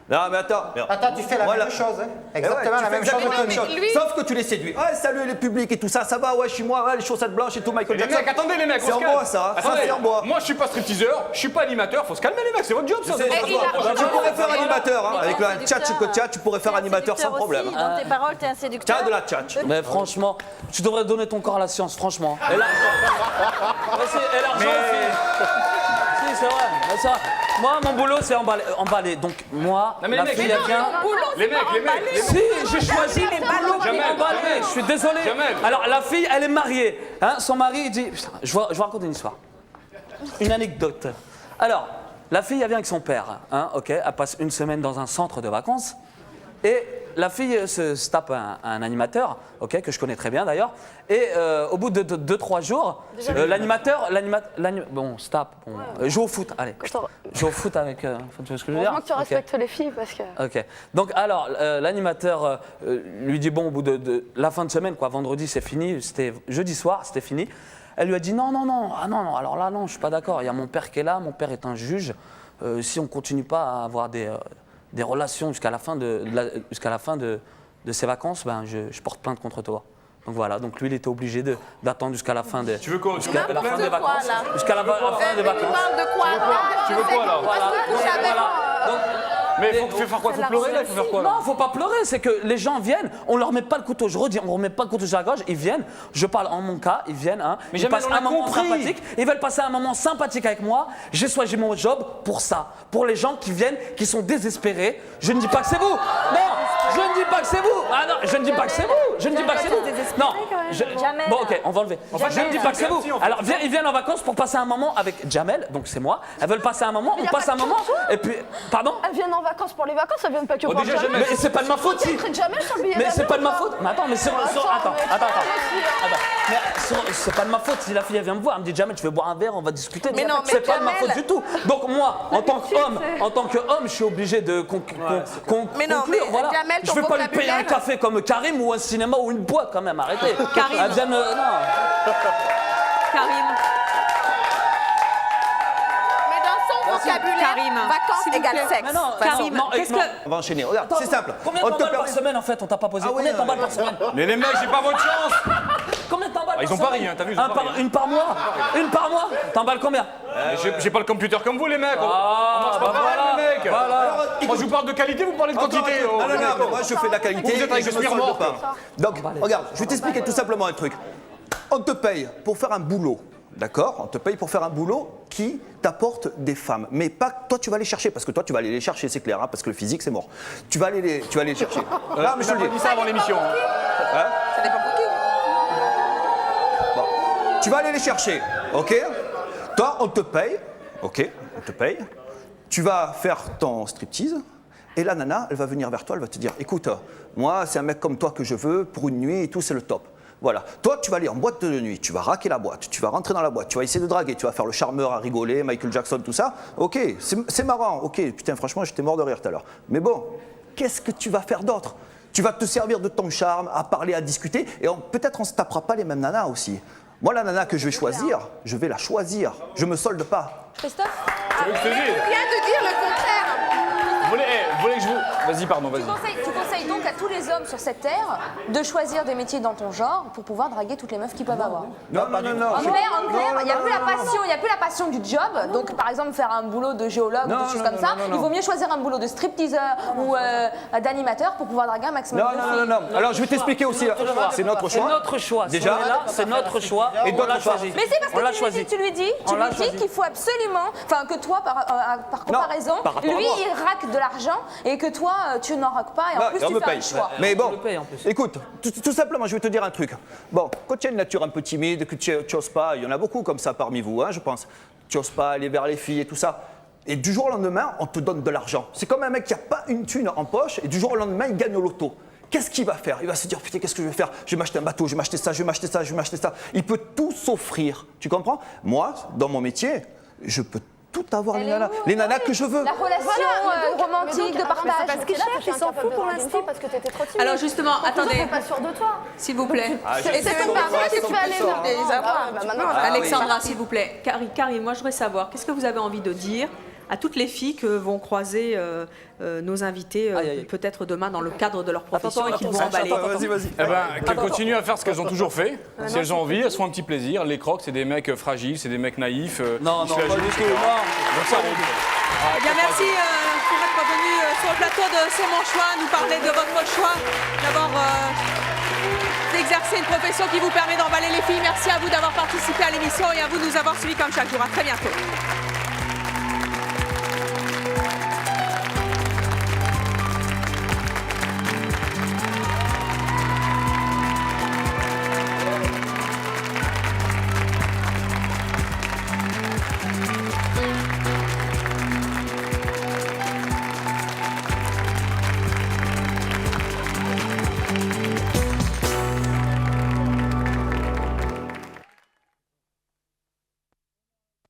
S8: Non, mais attends.
S12: Attends, tu fais la même chose. Exactement la même chose que lui.
S8: Sauf que tu les séduis. Ouais, salut le public et tout ça, ça va, ouais, je suis moi, ouais, les chaussettes blanches et tout, Michael Jackson.
S14: Les mecs, attendez les mecs,
S8: c'est en bois ça. C'est en bois.
S14: Moi, je suis pas stripteaseur, je suis pas animateur, faut se calmer les mecs, c'est votre job ça.
S8: Tu pourrais faire animateur, avec le tchatch, tu pourrais faire animateur sans problème.
S19: Dans tes paroles, t'es un séducteur.
S8: T'as de la tchatch.
S9: Mais franchement, tu devrais donner ton corps à la science, franchement. Et là, si, c'est vrai. Moi, mon boulot, c'est emballer. Donc, moi, la fille, elle vient.
S14: Les mecs.
S9: Si, j'ai choisi les ballons pour emballer. Je suis désolé. Alors, la fille, elle est mariée. Hein, son mari, il dit. Putain, je vais raconter une histoire. Une anecdote. Alors, la fille, elle vient avec son père. Hein, ok, elle passe une semaine dans un centre de vacances. Et la fille se tape un animateur, ok, que je connais très bien d'ailleurs. Et au bout de 2-3 jours, l'animateur, bon, se tape, joue au foot, allez. Joue au foot avec. Tu vois ce que je veux dire?
S4: Heureusement que tu respectes les filles parce que.
S9: Ok. Donc alors, l'animateur lui dit bon, au bout de la fin de semaine, quoi, vendredi c'est fini, c'était jeudi soir, c'était fini. Elle lui a dit non, alors là non, je suis pas d'accord. Il y a mon père qui est là, mon père est un juge. Si on continue pas à avoir des relations jusqu'à la fin de ses vacances, ben je porte plainte contre toi. Donc voilà, donc lui il était obligé d'attendre jusqu'à la fin des vacances. Jusqu'à la fin des vacances.
S10: Tu parles de quoi là?
S14: Tu veux quoi là? Mais il faut faire quoi? Il faut pleurer là? Il faut faire quoi là?
S9: Non, faut pas pleurer, c'est que les gens viennent, on leur met pas le couteau, je redis, on remet pas le couteau sur la gorge, ils viennent, je parle en mon cas, ils viennent, hein,
S14: mais
S9: ils passent un moment sympathique, ils veulent passer un moment sympathique avec moi, j'ai choisi mon job pour ça, pour les gens qui viennent, qui sont désespérés, je ne dis pas que c'est vous, non, je ne dis pas que c'est vous, ah non, je ne dis pas que c'est vous, je ne dis pas que c'est vous, non, bon ok, on va enlever, je ne dis pas que c'est vous, alors ils viennent en vacances pour passer un moment avec Jamel, donc c'est moi, elles veulent passer un moment, on passe un moment, et puis, pardon?
S4: Elles viennent en vacances pour les vacances, elles viennent pas que pour Jamel.
S9: Mais c'est pas de ma faute si. Mais c'est pas de ma faute. Mais attends, mais attends. Mais c'est pas de ma faute si la fille elle vient me voir, elle me dit Jamel, tu veux boire un verre, on va discuter.
S10: Mais non, mais
S9: c'est pas de ma faute du tout. Donc moi, en tant qu'homme, je suis obligé de conclure. Voilà. Je vais pas lui payer un café comme Karim ou un cinéma ou une boîte quand même. Arrêtez.
S7: Karim.
S9: Non.
S7: Karim.
S10: vocabulaire,
S7: Karim,
S10: vacances
S7: s'il vous
S10: égale
S7: plaît.
S10: sexe.
S7: Mais non,
S10: Façon.
S7: Karim, qu'est-ce
S8: non,
S7: que...
S8: on va enchaîner. Regarde, c'est simple.
S9: Combien
S8: On te
S9: t'emballes par
S8: permet-
S9: semaine en fait? On t'a pas posé.
S8: Ah oui,
S9: Combien t'emballes par semaine?
S14: Mais les mecs, j'ai pas votre chance.
S9: Combien t'emballes par
S14: Ils ont
S9: semaine?
S14: pari, hein, t'as vu, ils ont pari.
S9: Une par mois? Une par mois? T'emballes combien?
S14: J'ai pas le computer comme vous, les mecs. On marche pas
S9: bah
S14: pareil,
S9: voilà,
S14: les mecs.
S9: voilà.
S14: Moi, je vous parle de qualité, vous parlez de quantité. oh.
S8: Non, non, non, mais moi je fais de la qualité.
S14: Vous êtes avec
S8: et je
S14: des
S8: me solde
S14: smirmorques.
S8: pas. Donc, regarde, je vais t'expliquer tout simplement un truc. On te paye pour faire un boulot, d'accord? On te paye pour faire un boulot qui t'apporte des femmes. Mais pas toi, tu vas les chercher, parce que toi, tu vas aller les chercher, c'est clair, hein, parce que le physique, c'est mort. Tu vas aller les chercher. Là, mais je te le dis.
S14: dit ça avant l'émission.
S8: Hein?
S10: Ça dépend pour qui.
S8: Bon. Tu vas aller les chercher, ok? Toi, on te paye, ok? On te paye. Tu vas faire ton striptease. Et la nana, elle va venir vers toi, elle va te dire, écoute, moi, c'est un mec comme toi que je veux, pour une nuit et tout, c'est le top. Voilà. Toi, tu vas aller en boîte de nuit, tu vas raquer la boîte, tu vas rentrer dans la boîte, tu vas essayer de draguer, tu vas faire le charmeur à rigoler, Michael Jackson, tout ça. Ok, c'est marrant, ok, putain, franchement, j'étais mort de rire tout à l'heure. Mais bon, qu'est-ce que tu vas faire d'autre? Tu vas te servir de ton charme, à parler, à discuter, et peut-être on se tapera pas les mêmes nanas aussi. Moi, la nana que je vais choisir, je vais la choisir. Je me solde pas.
S13: Christophe?
S14: Tu veux que je te dise
S10: Tu viens de dire le contraire.
S14: Vous voulez que je vous... Vas-y, pardon, vas-y.
S13: Tu conseilles donc à tous les hommes sur cette terre de choisir des métiers dans ton genre pour pouvoir draguer toutes les meufs qu'ils peuvent avoir.
S8: Non, non, non, non.
S13: En clair, il n'y a plus la passion, il n'y a plus la passion du job. Donc, par exemple, faire un boulot de géologue ou des choses comme ça, il vaut mieux choisir un boulot de stripteaseur ou d'animateur pour pouvoir draguer un maximum de filles.
S8: Non, non, non. Alors, je vais t'expliquer aussi. C'est notre choix.
S9: C'est notre choix.
S8: Déjà,
S9: c'est notre choix.
S8: Et
S9: on l'a choisi.
S13: Mais c'est parce
S9: On l'a
S13: que
S9: choisi.
S13: tu lui dis qu'il faut absolument, enfin que toi, par comparaison,
S8: par rapport à
S13: lui
S8: moi.
S13: il raque de l'argent et que toi tu n'en raques pas et en
S8: Non,
S13: plus
S8: et on
S13: tu
S8: me
S13: fais
S8: paye.
S13: un choix.
S8: Mais bon, écoute, tout simplement, je vais te dire un truc. Bon, quand tu as une nature un peu timide, que tu n'oses pas, il y en a beaucoup comme ça parmi vous, hein, je pense. Tu n'oses pas aller vers les filles et tout ça. Et du jour au lendemain, on te donne de l'argent. C'est comme un mec qui n'a pas une thune en poche et du jour au lendemain, il gagne au loto. Qu'est-ce qu'il va faire? Il va se dire, putain, qu'est-ce que je vais faire? Je vais m'acheter un bateau, je vais m'acheter ça, je vais m'acheter ça, je vais m'acheter ça. Il peut tout s'offrir. Tu comprends? Moi, dans mon métier, je peux tout avoir les nanas que je veux.
S13: La relation romantique de partage.
S18: Parce qu'il cherche, il s'en fout pour l'instant. Parce que t'étais trop timide.
S7: Alors justement, attendez.
S18: T'es pas sûr de toi.
S7: S'il vous plaît.
S10: Et c'est pas vrai que tu vas aller les avoir.
S7: Alexandra, s'il vous plaît. Karim, moi je voudrais savoir, qu'est-ce que vous avez envie de dire à toutes les filles que vont croiser nos invités peut-être demain dans le cadre de leur profession et qu'ils vont emballer?
S8: Vas-y.
S14: Eh ben, qu'elles continuent à faire ce qu'elles ont toujours fait. Si elles ont envie, elles se font un petit plaisir. Les crocs, c'est des mecs fragiles, c'est des mecs naïfs.
S9: Non,
S14: ils se la
S9: pas
S14: jouent,
S9: du tout,
S14: que-
S9: non.
S14: Donc ça roule.
S7: Eh bien, merci d'être venu sur le plateau de C'est mon choix, nous parler de votre choix, d'avoir exercé une profession qui vous permet d'emballer les filles. Merci à vous d'avoir participé à l'émission et à vous de nous avoir suivis comme chaque jour. À très bientôt.